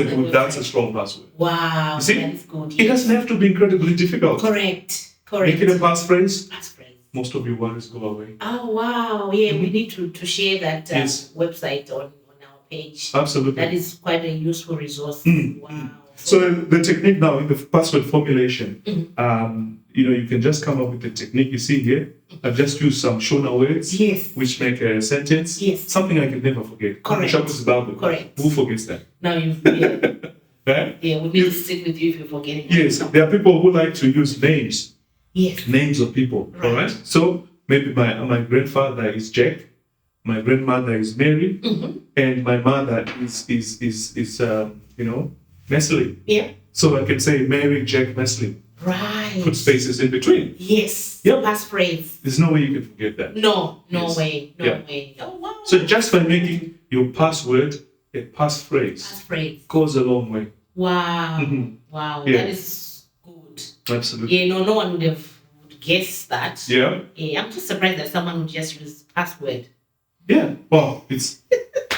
a strong password.
Wow.
You see,
That is good.
it doesn't have to be incredibly difficult.
Correct.
Make it a passphrase.
Passphrase.
Most of your worries go away.
Oh wow. Yeah, we need to share that
Yes.
website on our page.
Absolutely.
That is quite a useful resource.
Mm.
Wow.
So the technique now in the password formulation,
Mm-hmm.
you can just come up with the technique you see here. I've just used some Shona words,
Yes.
which make a sentence.
Yes.
Something I can never forget.
Correct.
Shabu Zimbabwe.
Correct.
Who forgets that?
Now you've
Right?
yeah, we need to sit with you if you're forgetting.
Yes. There are people who like to use names
Yes.
of people.
Right.
All right. So maybe my grandfather is Jack, my grandmother is Mary, and my mother is Mesley.
Yeah.
So I can say Mary, Jack, Mesley.
Right.
Put spaces in between.
Yes.
Yep.
Passphrase.
There's no way you can forget that.
No
Yes.
way. No
Yeah.
way. Oh wow.
So just by making your password a passphrase
passphrase.
goes a long way.
Wow.
Mhm.
Wow.
Yeah.
That is good.
Absolutely.
Yeah, no one would have guess that.
Yeah.
Yeah, I'm just surprised that someone would just use password.
Yeah. Well, it's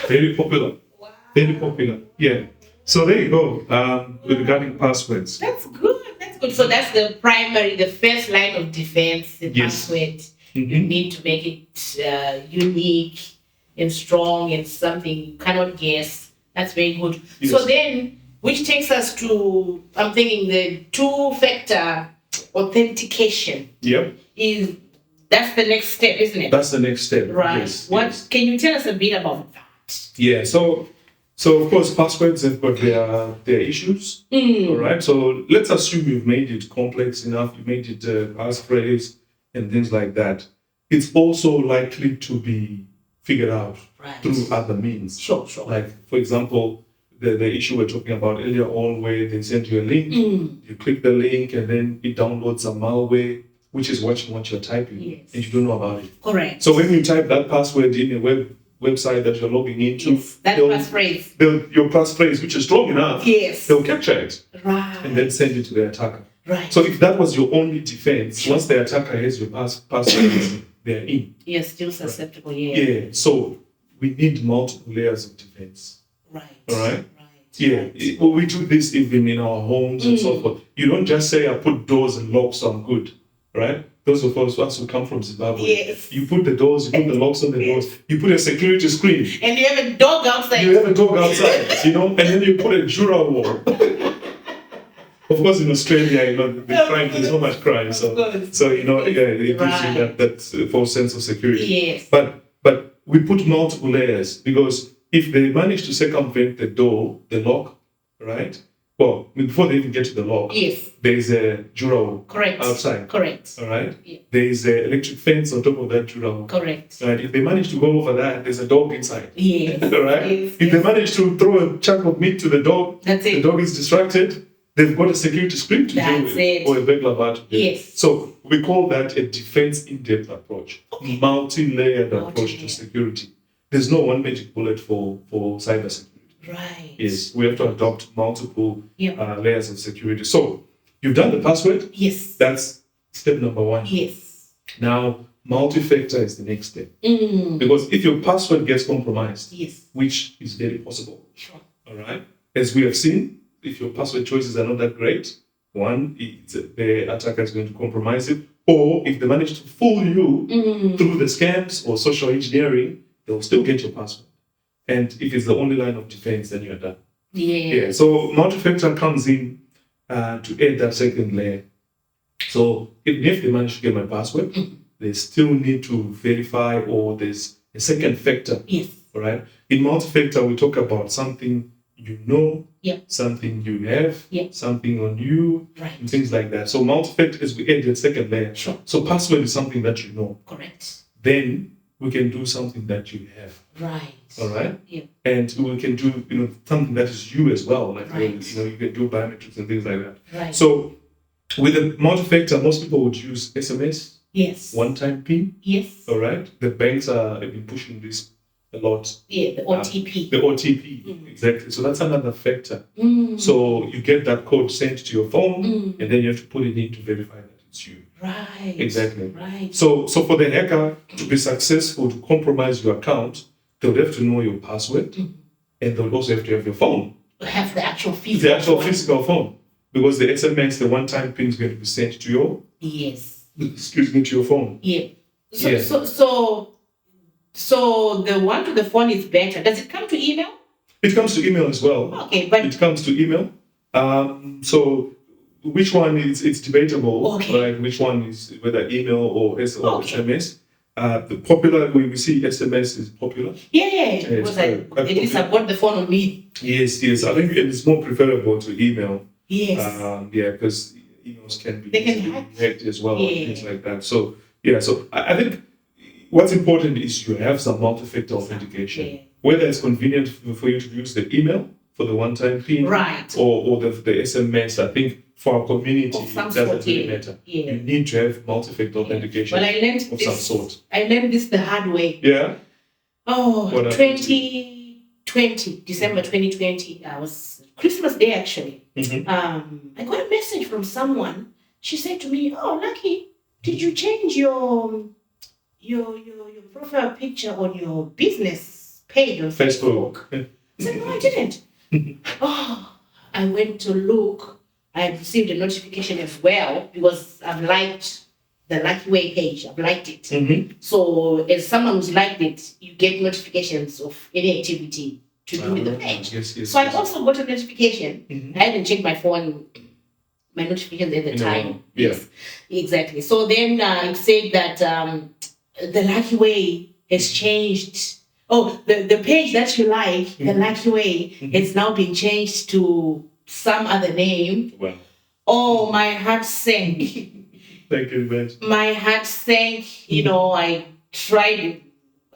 very popular.
Wow.
Very popular. Yeah. So there you go. Regarding passwords.
That's good. That's good. So that's the first line of defense, the
Yes.
password. You
Mhm.
need to make it unique and strong and something you cannot guess. That's very good.
Yes.
So then, which takes us to, I'm thinking the two-factor authentication
Yep.
that's the next step, isn't it?
That's the next step.
Right.
Yes.
What
yes.
can you tell us a bit about that?
Yeah. So of course passwords have got their issues. All right. So let's assume you've made it complex enough. You made it passphrase and things like that. It's also likely to be figured out
Right.
through other means.
Sure.
Like, for example, the issue we're talking about earlier on, where they send you a link, you click the link, and then it downloads some malware, which is watching what you're typing,
Yes.
and you don't know about it.
Correct.
So when you type that password in a website that you're logging into,
Yes, that
they'll-
passphrase.
your passphrase, which is strong enough,
Yes.
they'll capture it
Right.
and then send it to the attacker.
Right.
So if that was your only defense, once the attacker has your password, they're in.
You're still susceptible,
Yeah. So we need multiple layers of defense.
Right.
All right.
Right.
Yeah,
Right.
well, we do this even in our homes and so forth. You don't just say, I put doors and locks, so I'm good, right? Those of us who come from Zimbabwe,
Yes.
you put the doors, you put the locks on the doors, you put a security screen,
And you have a dog outside.
you have a dog outside, and then you put a Jura wall. Of course, in Australia, there's so much crime, so it gives you that false sense of security.
Yes.
But we put multiple layers because if they manage to circumvent the lock, right? Well, before they even get to the lock,
Yes.
there's a Jura wall
Correct.
outside.
Correct.
All right.
Yeah.
There's an electric fence on top of that Jura wall.
Correct.
Right. If they manage to go over that, there's a dog inside.
Yes.
All right.
Yes.
If they manage to throw a chunk of meat to the dog,
That's
the
it.
dog is distracted. They've got a security screen to deal
That's
with,
it.
or a burglar bar to deal with.
Yes.
So we call that a defense in-depth approach,
Okay.
multi-layered approach to
Multi-layered.
security. There's no one magic bullet for cybersecurity.
Right.
Yes, we have to adopt multiple
Yeah.
layers of security. So you've done the password.
Yes.
That's step number one.
Yes.
Now, multi-factor is the next step. Because if your password gets compromised,
Yes.
which is very possible,
Sure.
all right, as we have seen, if your password choices are not that great, one, the attacker is going to compromise it, or if they manage to fool you through the scams or social engineering, they'll still get your password. And if it's the only line of defense, then you're done. Yeah, so multi-factor comes in to add that second layer. So even if they manage to get my password, they still need to verify, or there's a second factor.
Yes.
All right. In multi-factor, we talk about something you know,
Yeah.
something you have,
Yeah.
something on you,
Right.
and things like that. So multi-factor is we add the second layer.
Sure.
So password is something that you know.
Correct.
Then we can do something that you have.
Right.
All right.
Yeah.
And we can do something that is you as well. Like
Right.
you can do biometrics and things like that.
Right.
So with the multi-factor, most people would use SMS,
Yes.
one-time PIN.
Yes.
All right. The banks have been pushing this a lot.
Yeah. The OTP.
The OTP, exactly. So that's another factor.
Mm.
So you get that code sent to your phone, and then you have to put it in to verify that it's you.
Right.
Exactly.
Right.
So for the hacker to be successful to compromise your account, they'll have to know your password, and they'll also have to have your phone,
Have the actual physical.
the actual
one.
physical phone, because the SMS, the one-time PIN is going to be sent to your,
Yes.
to your phone.
Yeah. So,
Yeah.
so the one to the phone is better. Does it come to email?
It comes to email as well.
Okay, but
It comes to email. So which one is it's debatable,
Okay.
right? Which one is whether email or
Okay.
SMS? The popular we see SMS is popular.
yeah, because
quite
at least I got the phone on me.
Yes. I think it's more preferable to email.
Yes.
Because emails can be
They can
easily
hack.
hacked as well,
Yeah.
things like that. So I think what's important is you have some multi-factor authentication.
Yeah.
Whether it's convenient for you to use the email for the one-time PIN,
Right.
or the SMS. I think for our community,
Of
it
some
doesn't
sort,
really
yeah.
matter.
Yeah.
You need to have multi-factor authentication
Well, I learned
of
this.
some sort.
I learned this the hard way.
Yeah.
Oh,
What happened?
2020, December 2020. Was Christmas Day actually.
Mhm.
I got a message from someone. She said to me, "Oh, Lucky, did you change your profile picture on your business page on Facebook? I said, no, I didn't. Oh, I went to look. I received a notification as well because I've liked the Lucky Way page. I've liked it.
Mm-hmm.
So as someone who's liked it, you get notifications of any activity to do with the page.
Yes,
So I also got a notification.
Mm-hmm.
I hadn't checked my phone, my notifications at the time.
Yeah.
Yes, exactly. So then it said that the Lucky Way has changed. Oh, the page that you like, the Lucky Way, it's now been changed to some other name.
Wow.
Oh, my heart sank.
Thank you, man.
My heart sank. You know, I tried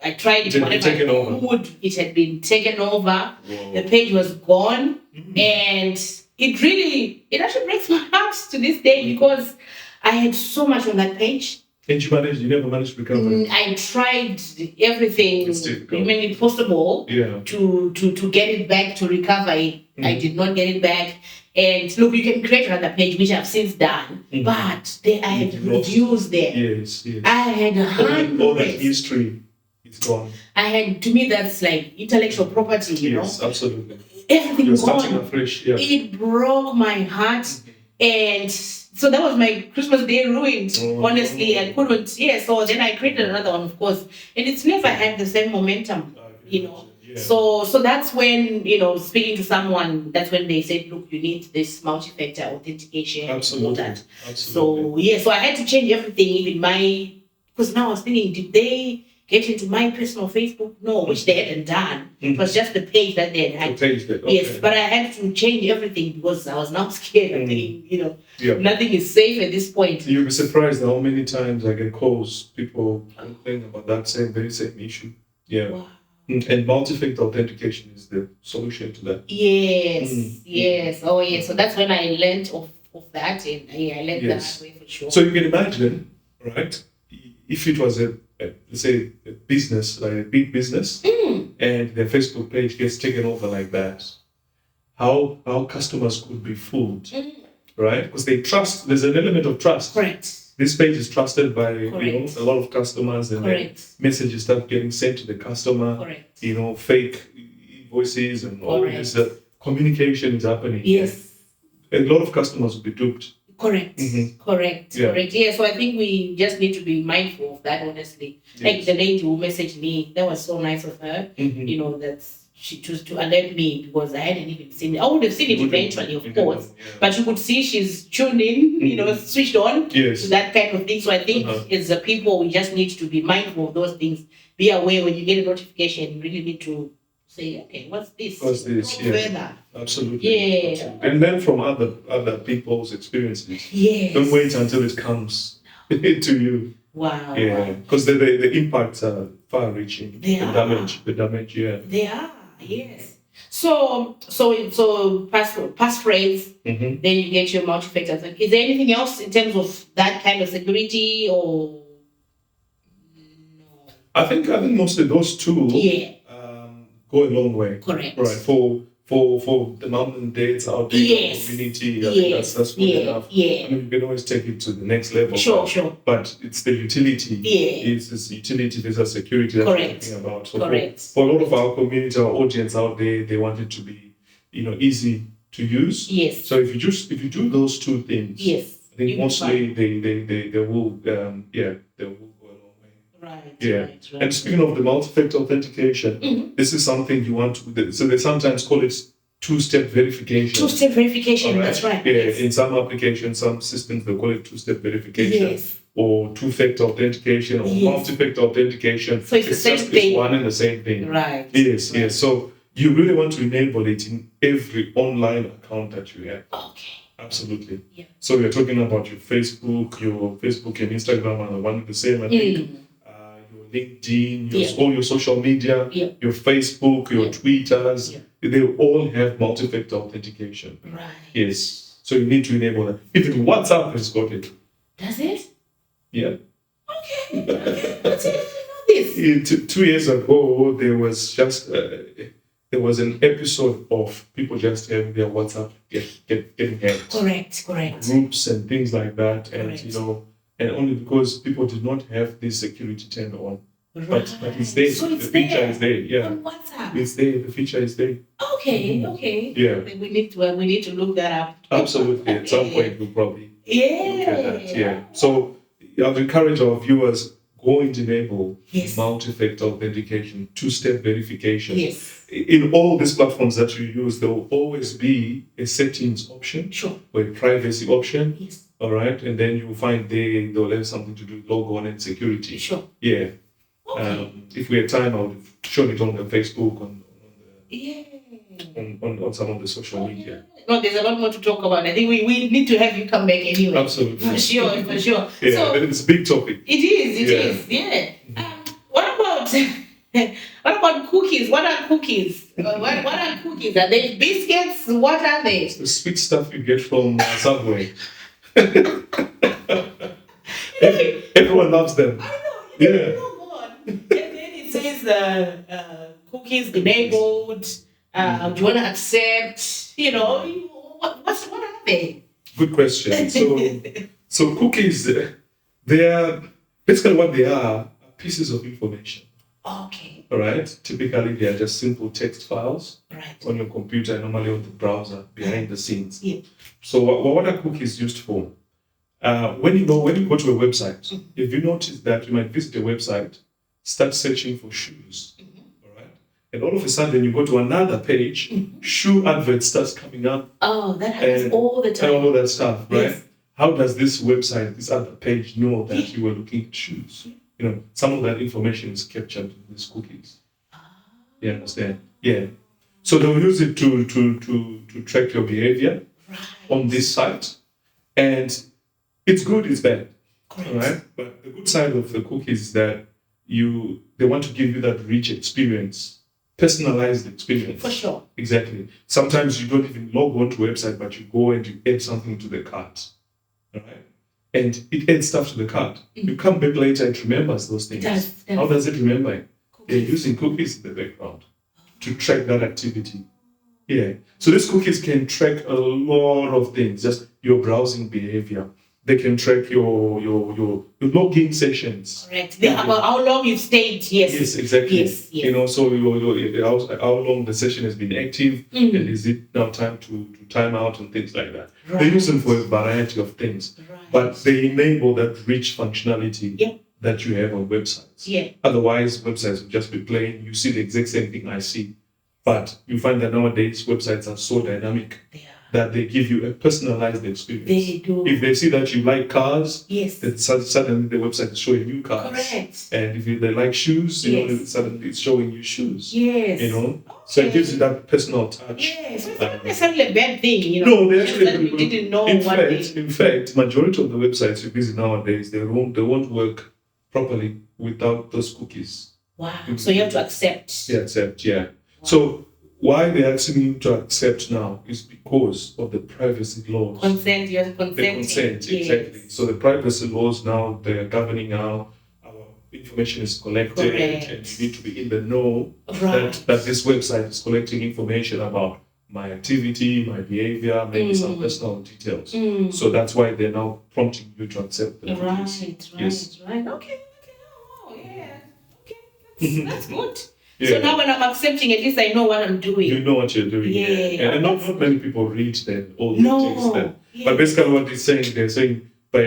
It had been taken over.
could. It had been taken over.
Whoa.
The page was gone, and it actually breaks my heart to this day because I had so much on that page.
And you never managed to recover it?
I tried everything
It's difficult.
humanly possible
Yeah.
to get it back, to recover it. I did not get it back. And look, you can create another page, which I've since done, but I had reviews there.
Yes.
I had
All that
hundreds.
history is gone.
To me, that's like intellectual property, you
Yes,
know?
absolutely.
Everything
You're starting
gone.
afresh. Yeah.
It broke my heart. And so that was my Christmas day ruined.
Oh.
Honestly, I couldn't. Yeah, so then I created another one, of course. And it's never had the same momentum, you know.
Yeah.
So that's when, speaking to someone, that's when they said, look, you need this multi-factor authentication.
Absolutely.
And all that.
Absolutely.
So I had to change everything, even because now I was thinking, did they get into my personal Facebook? No, which they hadn't done. It was just the page that they had.
The page that, okay.
Yes, but I had to change everything because I was now scared. I'm thinking,
Yeah.
nothing is safe at this point.
You'll be surprised how many times I get calls, people complaining about that very same issue. Yeah.
Wow.
And multi-factor authentication is the solution to that.
Yes. Oh, yes. So that's when I learned of that, and I learned
Yes.
that way for sure.
So you can imagine, right? If it was let's say a business, like a big business, and their Facebook page gets taken over like that, how customers could be fooled, right? Because they trust. There's an element of trust.
Correct.
This page is trusted by
Correct.
a lot of customers, and then
Correct.
messages start getting sent to the customer.
Correct.
Fake invoices and all
Correct.
this communication is happening.
Yes.
A lot of customers will be duped.
Correct. Correct.
Yeah.
Correct. Yeah. So I think we just need to be mindful of that, honestly. Like
Yes.
the lady who messaged me, that was so nice of her. That she chose to alert me because I hadn't even seen it. I would have seen it eventually, of course. But you could see she's tuned in, switched on
Yes.
to that kind of thing. So I think as a people, we just need to be mindful of those things. Be aware when you get a notification, you really need to say, okay, what's this?
What's this?
Go
Yeah.
further.
Absolutely.
Yeah.
Absolutely. And learn from other people's experiences.
Yes.
Don't wait until it comes to you.
Wow.
Yeah. Because the impacts are far-reaching.
They
the
are.
damage. Yeah.
They are, yes. So passphrase, then you get your multi-factor. Is there anything else in terms of that kind of security or no?
I think mostly those two go a long way.
Correct.
Right. For the mom and dads out there in the community, I think that's good enough.
Yeah.
I mean, you can always take it to the next level.
Sure.
But it's the utility.
Yeah.
It's this utility, there's a security that
Correct.
we're talking about. So
Correct.
for a lot of our community, our audience out there, they want it to be, easy to use.
Yes.
So if you do those two things,
Yes.
I think mostly they will go a long way.
Right.
Yeah.
Right.
And speaking of the multi-factor authentication, this is something you want to. So they sometimes call it two-step verification.
Two-step verification.
All right?
That's right.
Yeah.
Yes.
In some applications, some systems they call it two-step verification.
Yes.
Or two-factor authentication or
Yes.
multi-factor authentication.
So it's the same thing.
It's one and the same thing.
Right.
Yes.
Right.
Yes. So you really want to enable it in every online account that you have.
Okay.
Absolutely.
Yeah.
So we're talking about your Facebook and Instagram are one and the same. I think. Your LinkedIn, all your social media, your Facebook, your Twitters, they all have multi-factor authentication.
Right.
Yes. So you need to enable that. Even WhatsApp has got it.
Does it?
Yeah.
Okay. That's it. This.
2 years ago, there was an episode of people just having their WhatsApp getting hacked.
Correct.
Groups and things like that, and
Correct.
and only because people did not have this security turned on.
Right.
But it's there.
So it's
the feature
there
is there. Yeah.
on WhatsApp.
It's there. The feature is there.
Okay, okay.
Yeah.
We need to look that up.
Absolutely. At some point, we'll probably
Yeah.
look at that. Yeah. So I'd encourage our viewers go and enable
Yes.
multi-factor authentication, two-step verification.
Yes.
In all these platforms that you use, there will always be a settings option
Sure.
or a privacy option.
Yes.
All right, and then you will find they'll have something to do with logon and security.
Sure.
Yeah.
Okay.
If we had time, I would have shown it on the Facebook,
Yeah.
on some of the social media.
No, there's a lot more to talk about. I think we need to have you come back anyway.
Absolutely.
For sure, for sure.
Yeah,
So
it's a big topic.
it is. Yeah. What about cookies? What are cookies? What are cookies? Are they biscuits? What are they?
It's the sweet stuff you get from Subway. Everyone loves them.
I know.
Yeah.
Go on. And then it says cookies enabled. Do you want to accept? What are they?
Good question. So cookies, they are basically what they are pieces of information.
Okay.
All right. Typically, they are just simple text files
Right.
on your computer, normally on the browser behind the scenes.
Yeah.
So what are cookies used for? When you go to a website, if you notice that you might visit a website, start searching for shoes, all right, and all of a sudden you go to another page, shoe advert starts coming up,
Oh, that happens
and
all the time.
all that stuff, right?
Yes.
How does this website, this other page, know that you were looking at shoes? Some of that information is captured in these cookies. You understand? Yeah. So they'll use it to track your behavior on this site, and it's good, it's bad.
Correct.
All right? But the good side of the cookies is that they want to give you that rich experience, personalized experience.
For sure.
Exactly. Sometimes you don't even log on to a website, but you go and you add something to the cart. All right? And it adds stuff to the cart. You come back later, it remembers those things.
It does.
How does it remember it? They're
Cookies.
using cookies in the background to track that activity. Yeah. So these cookies can track a lot of things, just your browsing behavior. They can track your login sessions.
Correct. How long you've stayed. Yes.
Yes, exactly.
Yes. Yes.
So how long the session has been active, and is it now time to time out and things like that.
Right.
They use them for a variety of things,
Right.
but they enable that rich functionality
Yeah.
that you have on websites.
Yeah.
Otherwise, websites will just be plain. You see the exact same thing I see, but you find that nowadays websites are so dynamic
They are.
that they give you a personalized experience.
They do.
If they see that you like cars,
Yes.
then suddenly the website is showing you cars.
Correct.
And if they like shoes,
Yes.
suddenly it's showing you shoes.
Yes.
So it gives you that personal touch.
Yes. It's not necessarily a bad thing.
No, they
Just
actually
that we didn't know
in
what
fact, in fact, majority of the websites you visit nowadays, they won't work properly without those cookies.
Wow. So you have to accept.
Yeah. So why they're asking you to accept now is because of the privacy laws.
Consent. You have to
The
consent.
consent, exactly. So the privacy laws now, they are governing how our information is collected,
Correct.
and you need to be in the know
Right.
that this website is collecting information about my activity, my behavior, maybe some personal details. So that's why they're now prompting you to accept the cookies.
Right.
Yes.
Okay. Oh, yeah. Okay. That's good.
Yeah.
So now when I'm accepting, at least I know what I'm doing.
You know what you're doing.
Yeah.
And not many people read all the
No.
things there.
Yeah.
But basically what they're saying by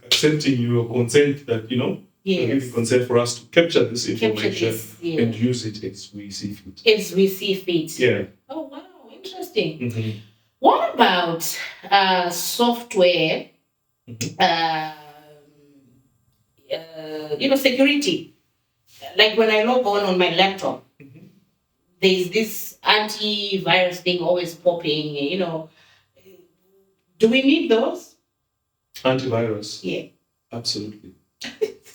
accepting your consent that, you're giving consent for us to capture this information
this, yeah.
and use it as we see fit.
As we see fit.
Yeah.
Oh, wow. Interesting.
Mm-hmm.
What about software, security? Like when I log on my laptop, there's this antivirus thing always popping, Do we need those?
Antivirus.
Yeah.
Absolutely.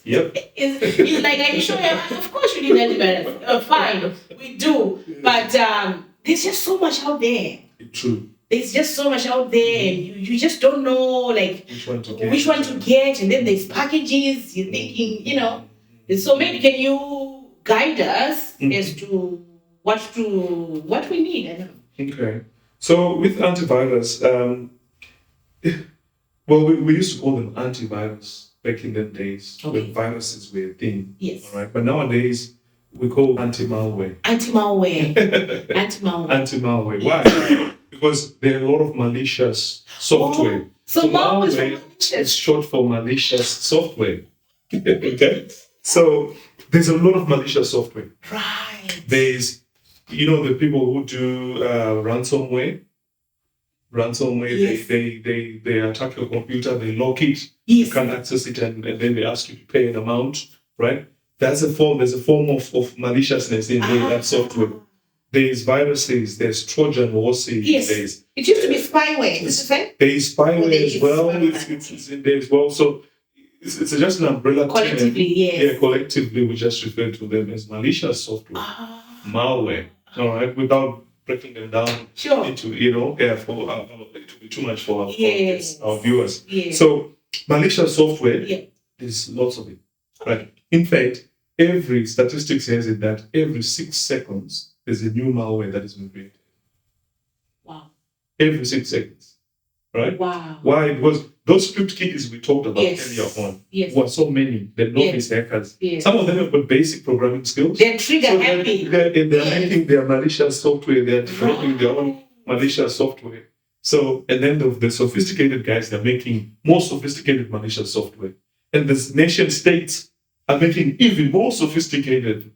Yep.
It's like, are you sure? Of course you need antivirus. Fine, we do. But there's just so much out there.
True.
There's just so much out there, and you just don't know, like, which one to get. And then there's packages. You're thinking, So maybe can you guide us as to what we need? I don't know.
Okay. So with antivirus, we used to call them antivirus back in the days when viruses were a thing.
Yes.
All right. But nowadays, we call anti-malware.
Anti-malware. Anti-malware.
Anti-malware. Why? Because there are a lot of malicious software.
So malware
is short for malicious software. Okay? So there's a lot of malicious software.
Right.
There's, the people who do ransomware. Ransomware,
yes.
they attack your computer, they lock it,
yes.
you can't access it, and then they ask you to pay an amount, right? There's a form of maliciousness in that software. There's viruses, there's Trojan horses.
Yes. It used to be spyware, is it?
There's spyware as well. It's in there as well. So it's just an umbrella
collectively,
term.
Yes.
Yeah, collectively we just refer to them as malicious software. Malware. All right, without breaking them down into, it will be too much for our viewers.
Yes.
So malicious software, there's lots of it. Right. In fact, every statistic says it that every 6 seconds there's a new malware that is being created.
Wow.
Every 6 seconds. Right?
Wow.
Why? Because those script kiddies we talked about earlier on were so many. They're novice hackers.
Yes.
Some of them have got basic programming skills.
They're trigger happy.
They're making their malicious software. They're developing their own malicious software. So, and then the sophisticated guys, they're making more sophisticated malicious software. And the nation states are making even more sophisticated.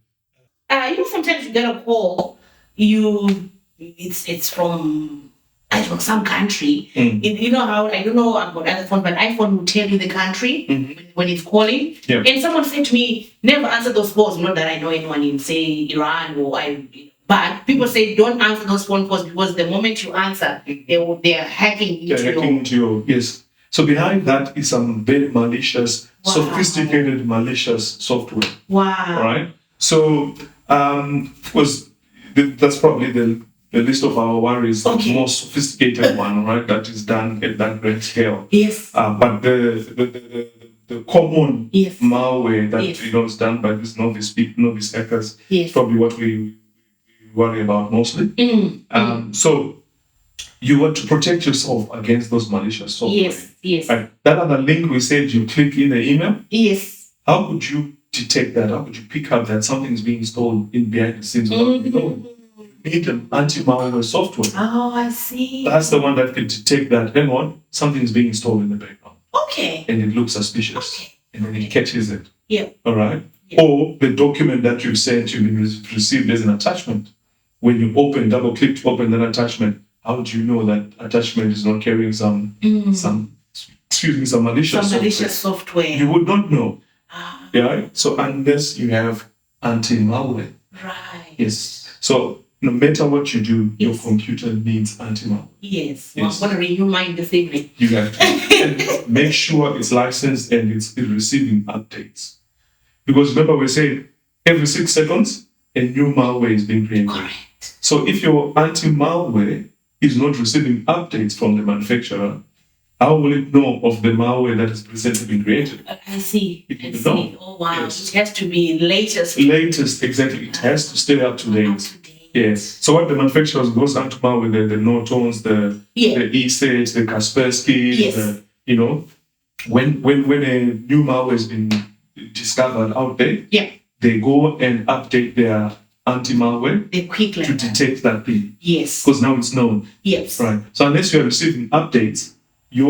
Sometimes you get a call, it's from, I don't know, some country. You know how, I don't know about other phones, but iPhone will tell you the country when it's calling.
Yeah.
And someone said to me, never answer those calls. Not that I know anyone in, say, Iran but people say don't answer those phone calls because the moment you answer, they're hacking into your...
Yes. So behind that is some very malicious, sophisticated malicious software.
Wow.
All right. So, that's probably the list of our worries, the most sophisticated one, right? That is done at that great scale.
Yes.
But the common malware that is done by these novice hackers is probably what we worry about mostly. So you want to protect yourself against those malicious software.
Yes.
Right? That other link we said you click in the email.
Yes.
How could you detect that? How could you pick up that something is being installed in behind the scenes? You need an anti-malware software.
Oh, I see.
That's the one that can detect that, hang on, something is being installed in the background.
Okay.
And it looks suspicious. And then it catches it.
Yeah.
All right?
Yeah.
Or the document that you've sent, you've been received as an attachment. When you double click to open that attachment, how do you know that attachment is not carrying some malicious
software?
You would not know. Yeah. So unless you have anti-malware.
Right.
Yes. So no matter what you do, your computer needs anti-malware.
Yes. Well, I'm going to renew mine this evening.
You got to. And make sure it's licensed and it's receiving updates. Because remember we said every 6 seconds a new malware is being created.
Correct.
So if your anti-malware is not receiving updates from the manufacturer, how will it know of the malware that is recently been created?
I see.
It will know.
Oh, wow.
Yes.
It has to be latest.
Latest, exactly. It has to stay up to date. Yes. So what the manufacturers goes anti-malware, the Nortons, the ESET, the Kaspersky, when a new malware has been discovered out there, they go and update their anti-malware to detect that thing.
Yes.
Because now it's known.
Yes.
Right. So unless you are receiving updates, the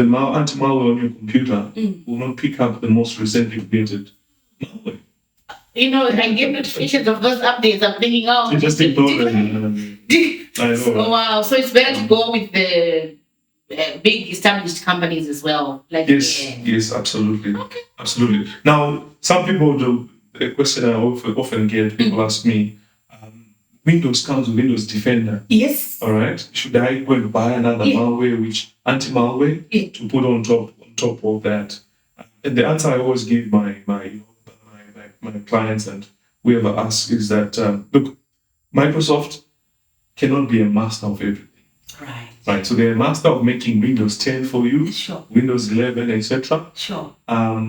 anti-malware on your computer will not pick up the most recently created malware.
I get notifications of those updates. I'm thinking,
you just ignore them. I know.
So, wow. So it's better to go with the big established companies as well.
Yes, absolutely. Okay. Absolutely. Now, some people do. A question I often get, people ask me, Windows comes with Windows Defender.
Yes.
All right. Should I go and buy another malware, which anti-malware, to put on top of that? And the answer I always give my clients and whoever asks is that look, Microsoft cannot be a master of everything. Right. So they're a master of making Windows 10 for you, Windows 11, etc.
Sure.
Are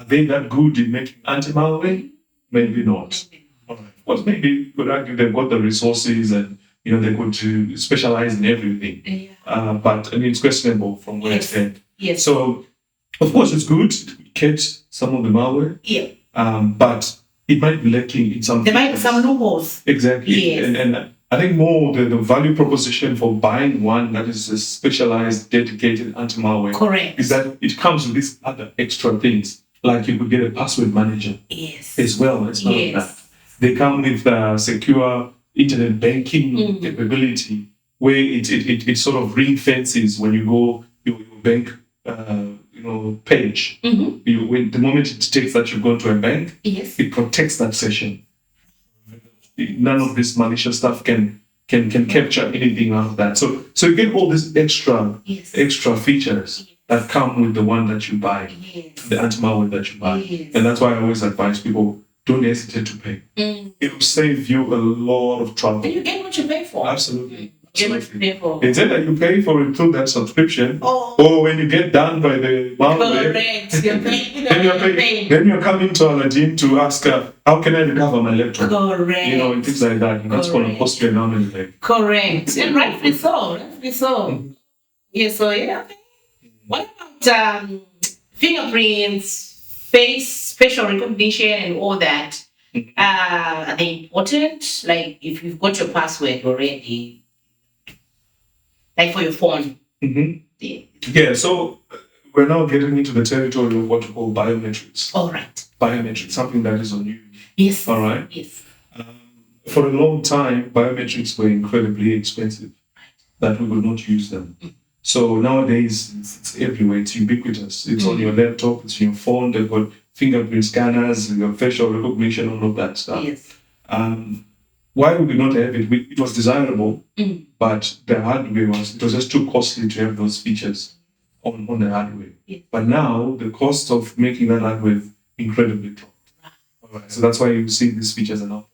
they that good in making anti-malware? Maybe not. All right. Well, maybe you could argue they've got the resources and they could specialize in everything. Yeah. But it's questionable from where I stand.
Yes.
So, of course, it's good. catch some of the malware.
Yeah.
But it might be lacking in some.
There might be some loopholes.
Exactly.
Yes.
And I think more the value proposition for buying one that is a specialized, dedicated anti-malware
Correct.
is that it comes with these other extra things. Like you could get a password manager
Yes.
as well. It's not that. They come with secure internet banking capability where it sort of ring fences when you go your bank page. When the moment it detects that you've gone to a bank,
Yes.
it protects that session. None of this malicious stuff can capture anything out of that. So you get all these extra features that come with the one that you buy, the anti-malware that you buy. And that's why I always advise people, don't hesitate to pay. It will save you a lot of trouble.
And you get what you pay for.
Absolutely.
Get what you pay for.
It's either you pay for it through that subscription,
or
when you get done by the malware,
correct. You're paying.
then you're coming to Alladean to ask, how can I recover my laptop?
Correct.
And things like that. And that's going to cost you an arm and a leg.
Correct. And rightfully so. Yeah, so okay. What about fingerprints, facial recognition, and all that? Are they important? Like if you've got your password already, like for your phone.
Yeah, so we're now getting into the territory of what we call biometrics.
All right.
Biometrics, something that is on you.
Yes.
All right.
Yes.
For a long time, biometrics were incredibly expensive, that we could not use them. So nowadays, it's everywhere. It's ubiquitous. It's on your laptop. It's on your phone. They've got fingerprint scanners, they've got facial recognition, all of that stuff.
Yes.
Why would we not have it? It was desirable, but the hardware it was just too costly to have those features on the hardware.
Yes.
But now the cost of making that hardware is incredibly dropped. All right. So that's why you see these features are now.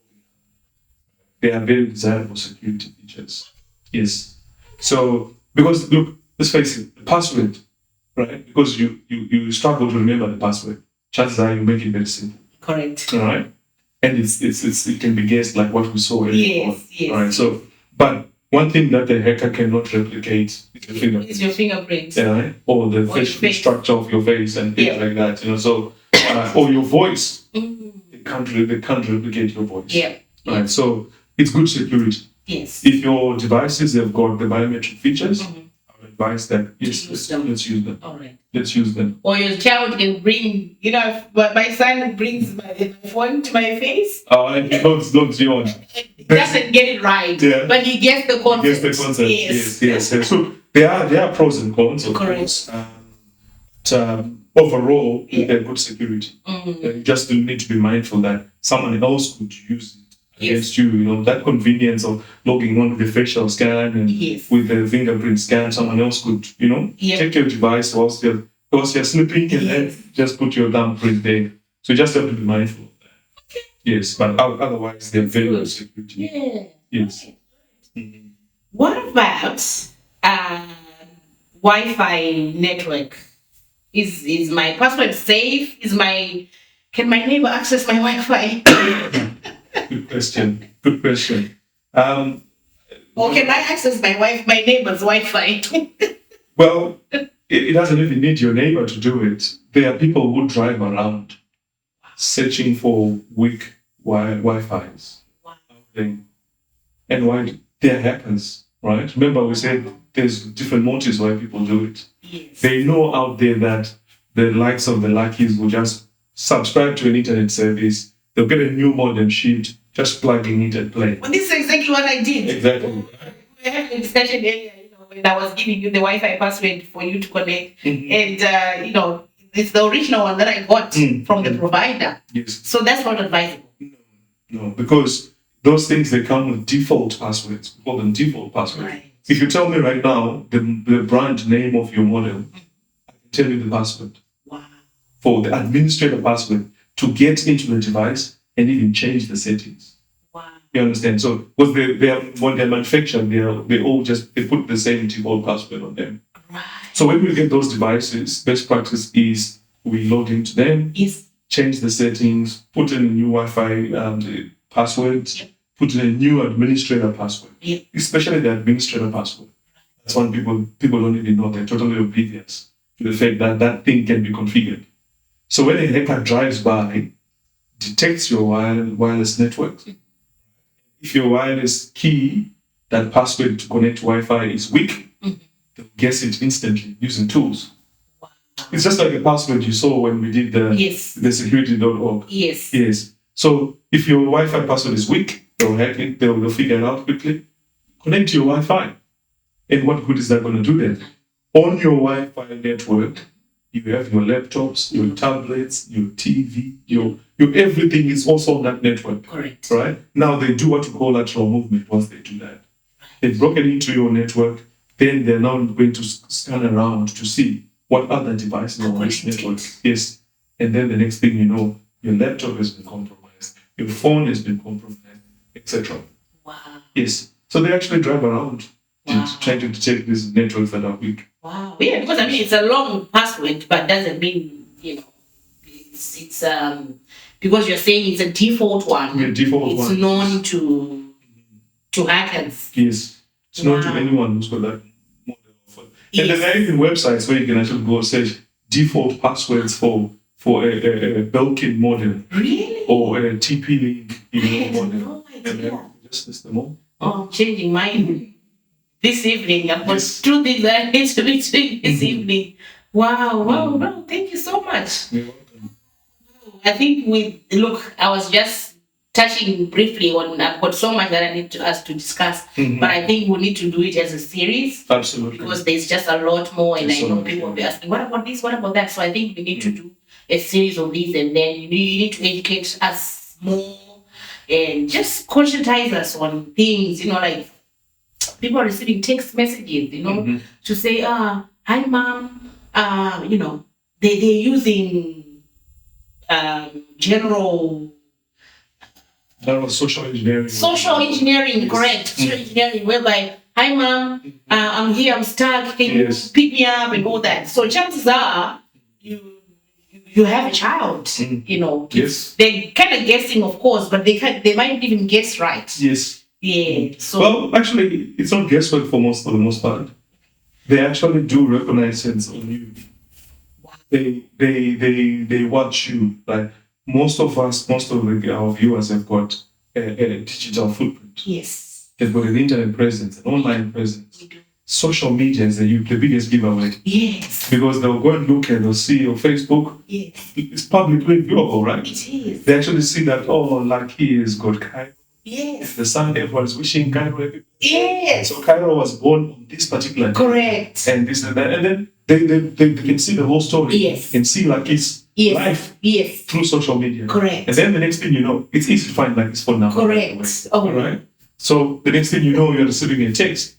They are very desirable security features. Yes. So because look, let's face it, the password, right? Because you struggle to remember the password. Chances are you make it very simple.
Correct.
All right. And it can be guessed like what we saw earlier on.
Yes.
All right. So, but one thing that the hacker cannot replicate is your fingerprint.
It's your fingerprint.
Yeah, or the facial structure of your face and things like that. So, or your voice. They can't replicate your voice.
Yeah.
Right. So it's good security.
Yes.
If your devices have got the biometric features, I would advise that yes, let's use them.
All right.
Let's use them.
Or your child can bring, if my son brings my phone to my face.
And he looks you on.
He doesn't get it right, but he gets the concept.
Yes. So there are pros and cons, of course. But overall, they're good security. You just need to be mindful that someone else could use it against you. That convenience of logging on with the facial scan and with the fingerprint scan, someone else could, take your device whilst you're sleeping and then just put your thumbprint there. So you just have to be mindful of that. Okay. Yes, but otherwise they're very good security.
Yeah.
Yes.
Right. What about Wi-Fi network? Is my password safe? Can my neighbor access my Wi-Fi?
Good question.
Or can I access my neighbor's Wi-Fi?
Well, it doesn't even need your neighbor to do it. There are people who drive around searching for weak Wi-Fis.
Wow.
And why they're hackers, right? Remember we said there's different motives why people do it.
Yes.
They know out there that the likes of the luckies will just subscribe to an internet service. They'll get a new modem shipped, just plugging it and playing.
Well, this is exactly what I did.
Exactly.
We had a discussion earlier, when I was giving you the Wi-Fi password for you to connect. And, it's the original one that I got from the provider.
Yes.
So that's not advisable.
No, because those things, they come with default passwords. We call them default passwords.
Right.
If you tell me right now the brand name of your model, I can tell you the password.
Wow.
For the administrator password to get into the device and even change the settings.
Wow.
You understand? So, because when they're manufactured, they put the same default password on them.
Right.
So when we get those devices, best practice is we log into them, change the settings, put in a new Wi-Fi password, put in a new administrator password, especially the administrator password. That's one people don't even know. They're totally oblivious to the fact that that thing can be configured. So when a hacker drives by, detects your wireless network. If your wireless key, that password to connect to Wi-Fi is weak, they'll guess it instantly using tools.
Wow.
It's just like a password you saw when we did the security.org.
Yes.
Yes. So if your Wi-Fi password is weak, they'll hack it, they'll figure it out quickly. Connect to your Wi-Fi. And what good is that going to do then? On your Wi-Fi network, you have your laptops, your tablets, your TV, your everything is also on that network.
Correct.
Right? Now they do what you call lateral movement once they do that. They've broken into your network, then they're now going to scan around to see what other devices are on this network. Yes. And then the next thing you know, your laptop has been compromised, your phone has been compromised, etc.
Wow.
Yes. So they actually drive around trying to detect these networks that are weak.
Wow. Yeah, because I mean it's a long password, but doesn't mean it's because you're saying it's a default one.
Yeah, default
it's
one.
Known to hackers.
Yes. It's known to anyone who's got that model offer. And then there are even websites where you can actually go search default passwords for a Belkin model.
Really?
Or a TP-Link model.
No idea.
And then just list them all.
Oh, I'm changing mine this evening. I've got 2 things that I need to be doing this evening. Wow. No, thank you so much.
You're welcome.
I think I was just touching briefly on, I've got so much that I need us to discuss, but I think we need to do it as a series.
Absolutely.
Because there's just a lot more, and I know
Absolutely.
people will be asking, what about this, what about that? So I think we need to do a series of these, and then you need to educate us more and just conscientize us on things, like people are receiving text messages, to say, hi mom, they're using general
social engineering.
Social engineering,
Yes.
correct. Social engineering, whereby, hi mom, I'm here, I'm stuck, can you
Yes.
pick me up and all that. So chances are you have a child,
Yes.
They're kind of guessing, of course, but they might even guess right.
Yes.
Yeah. So
Well, actually, it's not guesswork for the most part. They actually do recognize sense on you. They watch you. Like most of our viewers have got a digital footprint.
yes.
They've got an internet presence, an online presence.
We do.
Social media is the biggest giveaway
Yes.
because they'll go and look and they'll see your Facebook.
Yes.
It's publicly viewable, right?
It is.
They actually see that, Lucky has got Cairo.
Yes.
The son everyone's wishing Cairo.
Yes.
So Cairo was born on this particular day.
Correct.
And this and that. And then they can see the whole story.
Yes.
And see Lucky's
Yes.
life
Yes.
through social media.
Correct.
And then the next thing you know, it's easy to find Lucky's phone number.
Correct. Oh.
All right. So the next thing you know, you're receiving a text.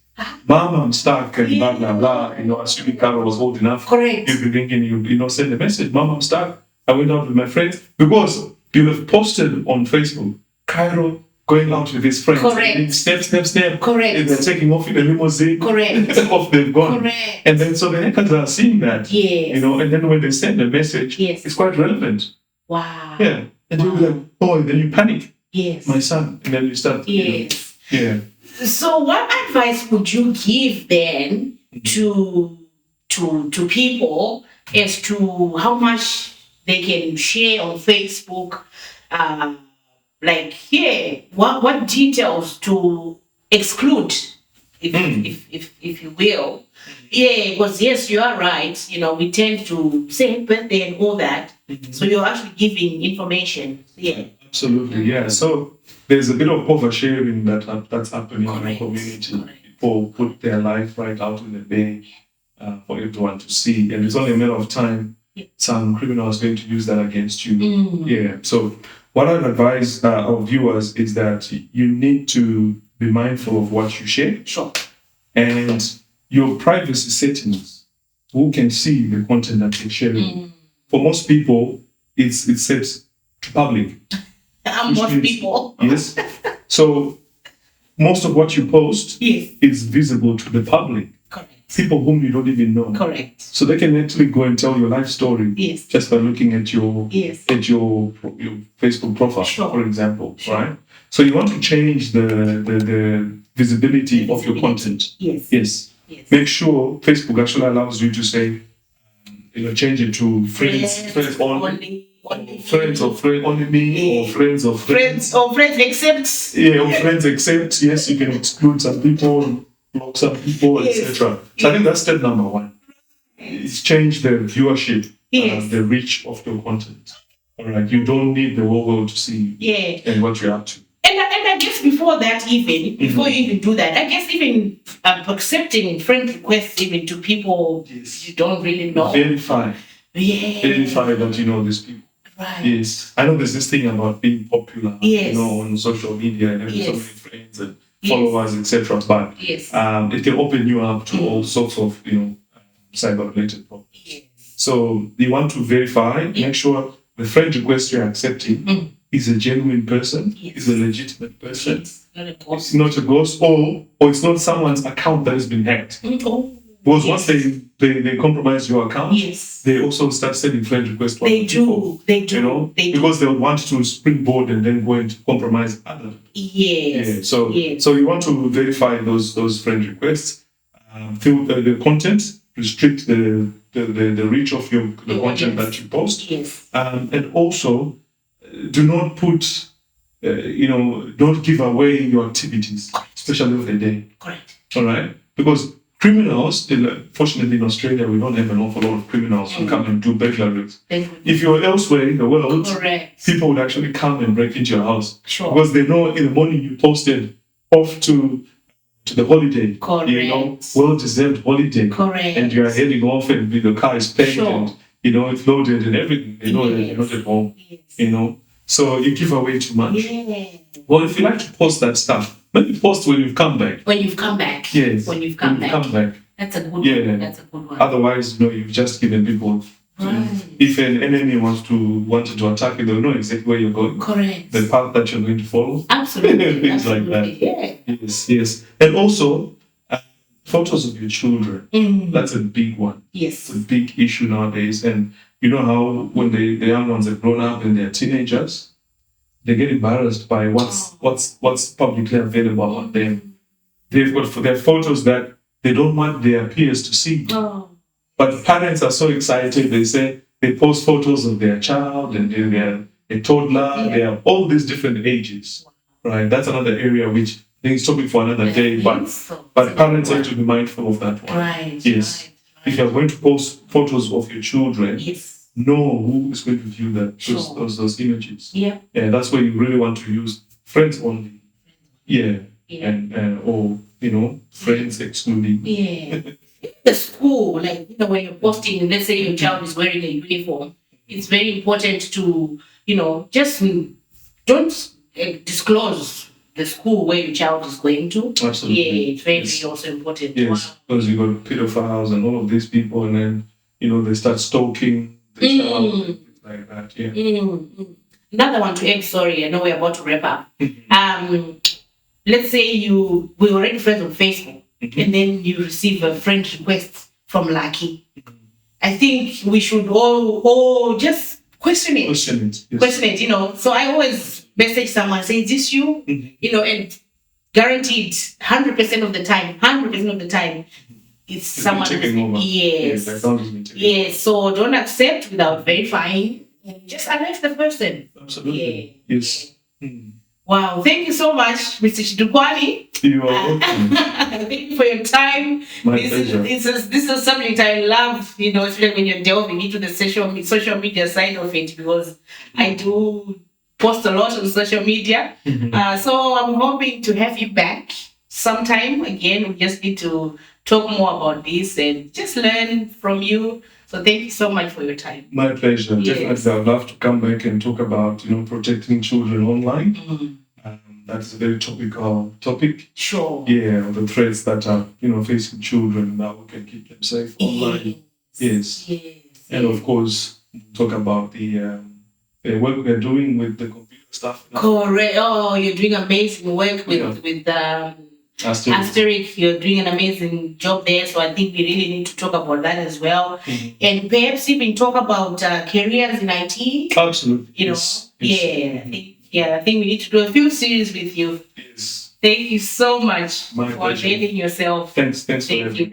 Mom, I'm stuck and blah, blah, blah. Assuming Carol was old enough.
Correct.
You'll be thinking, send a message. Mom, I'm stuck. I went out with my friends. Because you have posted on Facebook, Cairo going out with his friends.
Correct.
Step.
Correct.
And they're taking off in a limousine.
Correct.
Off they've gone.
Correct.
And then so the hackers are seeing that.
Yes.
And then when they send a message,
Yes.
it's quite relevant.
Wow.
Yeah. And you'll be like, and then you panic.
Yes.
My son. And then you start.
Yes.
Yeah.
So what advice would you give then to people as to how much they can share on Facebook? What details to exclude, if you will. Yeah, because yes, you are right. We tend to say birthday and all that. So you're actually giving information. Yeah.
Absolutely, yeah. So there's a bit of oversharing that's happening in the community.
Correct.
People put their life right out in the bay for everyone to see, and it's only a matter of time. Some criminal is going to use that against you. Yeah. So what I'd advise our viewers is that you need to be mindful of what you share.
Sure.
And your privacy settings. Who can see the content that you're sharing? For most people, it's set to public.
Most people.
Yes. So most of what you post
Yes.
is visible to the public.
Correct.
People whom you don't even know.
Correct.
So they can actually go and tell your life story.
Yes.
Just by looking at your
Yes.
your Facebook profile,
Sure.
for example.
Sure.
Right? So you want to change the visibility of your content.
Yes.
Yes.
Yes.
Make sure Facebook actually allows you to say change it to friends only. Friends of friends only me, or friends of friends.
Or friends except.
Yeah, or friends except. Yes, you can exclude some people, block some people, etc. So I think that's step number one. It's change the viewership, the reach of your content. All right, you don't need the whole world to see you and what you're up to.
And I guess before that, before you even do that, I guess even accepting friend requests even to people you don't really know.
Verify.
Yeah.
Verify that you know these people.
Right.
Yes. I know there's this thing about being popular, on social media and having so many friends and followers, etc. But it can open you up to all sorts of, cyber-related problems.
Yes.
So you want to verify, make sure the friend request you're accepting is a genuine person, is a legitimate person.
Yes. Not a ghost.
It's not a ghost, or it's not someone's account that has been hacked. Because once they compromise your account, they also start sending friend requests to other people.
They do.
Because they want to springboard and then go and compromise other people.
Yes.
So you want to verify those friend requests through the content, restrict the reach of the content that you post.
Yes.
And also do not put don't give away your activities, especially of the day.
Correct.
All right? Because criminals, fortunately in Australia, we don't have an awful lot of criminals who come and do burglaries. If you're elsewhere in the world, people would actually come and break into your house.
Sure.
Because they know in the morning you posted off to the holiday.
Correct.
Well-deserved holiday.
Correct.
And you are heading off and the car is packed and, it's loaded and everything. They know that you're not at home.
Yes.
So you give away too much.
Yeah.
Well, if you like to post that stuff, maybe post when you've come back.
When you've come back.
Yes.
When you've come back. That's a good one. That's a good one.
Otherwise, you've just given people. If an enemy wanted to attack you, they'll know exactly where you're going.
Correct.
The path that you're going to follow.
Absolutely.
Things like that.
Yeah.
Yes. And also, photos of your children. That's a big one.
Yes.
It's a big issue nowadays. And you know how when the young ones have grown up and they're teenagers, they get embarrassed by what's publicly available on them. They've got their photos that they don't want their peers to see. But parents are so excited. They post photos of their child and they're a toddler. They have all these different ages. Right? That's another area which I think is topic for another day. But parents have to be mindful of that one.
Right.
Yes. If you're going to post photos of your children, know who is going to view those images. Yeah. And that's where you really want to use friends only. And friends excluding.
Yeah. The school, when you're posting, let's say your child is wearing a uniform, it's very important to, just don't disclose the school where your child is going to.
Absolutely.
Yeah, it's very also important.
Yes, because you got pedophiles and all of these people, and then, they start stalking the child, things like that. Yeah.
Another one to end, sorry, I know we're about to wrap up. Let's say we're already friends on Facebook, and then you receive a friend request from Lucky. I think we should all just question it.
Question
it, So I always message someone, say, is this you? And guaranteed 100% of the time, it's someone
taking over.
Yes. So don't accept without verifying. Just alert the person.
Absolutely. Yes.
Wow, thank you so much, Mr. Chidukwani.
You are welcome.
Thank you for your time.
My pleasure.
This is a subject I love, especially when you're delving into the social media side of it, because I do post a lot on social media. So I'm hoping to have you back sometime. Again, we just need to talk more about this and just learn from you. So thank you so much for your time.
My pleasure. Yes. Definitely, I'd love to come back and talk about, protecting children online. That's a very topical topic.
Sure.
Yeah, the threats that are, facing children, how we can keep them safe online. Yes. And of course, talk about the work we're doing with the computer stuff.
Correct. Oh, you're doing amazing work with Asterisk. You're doing an amazing job there. So I think we really need to talk about that as well. And perhaps even talk about careers in IT.
Absolutely.
I think we need to do a few series with you.
Yes.
Thank you so much
My
for
pleasure.
availing yourself.
Thanks for
Thank you.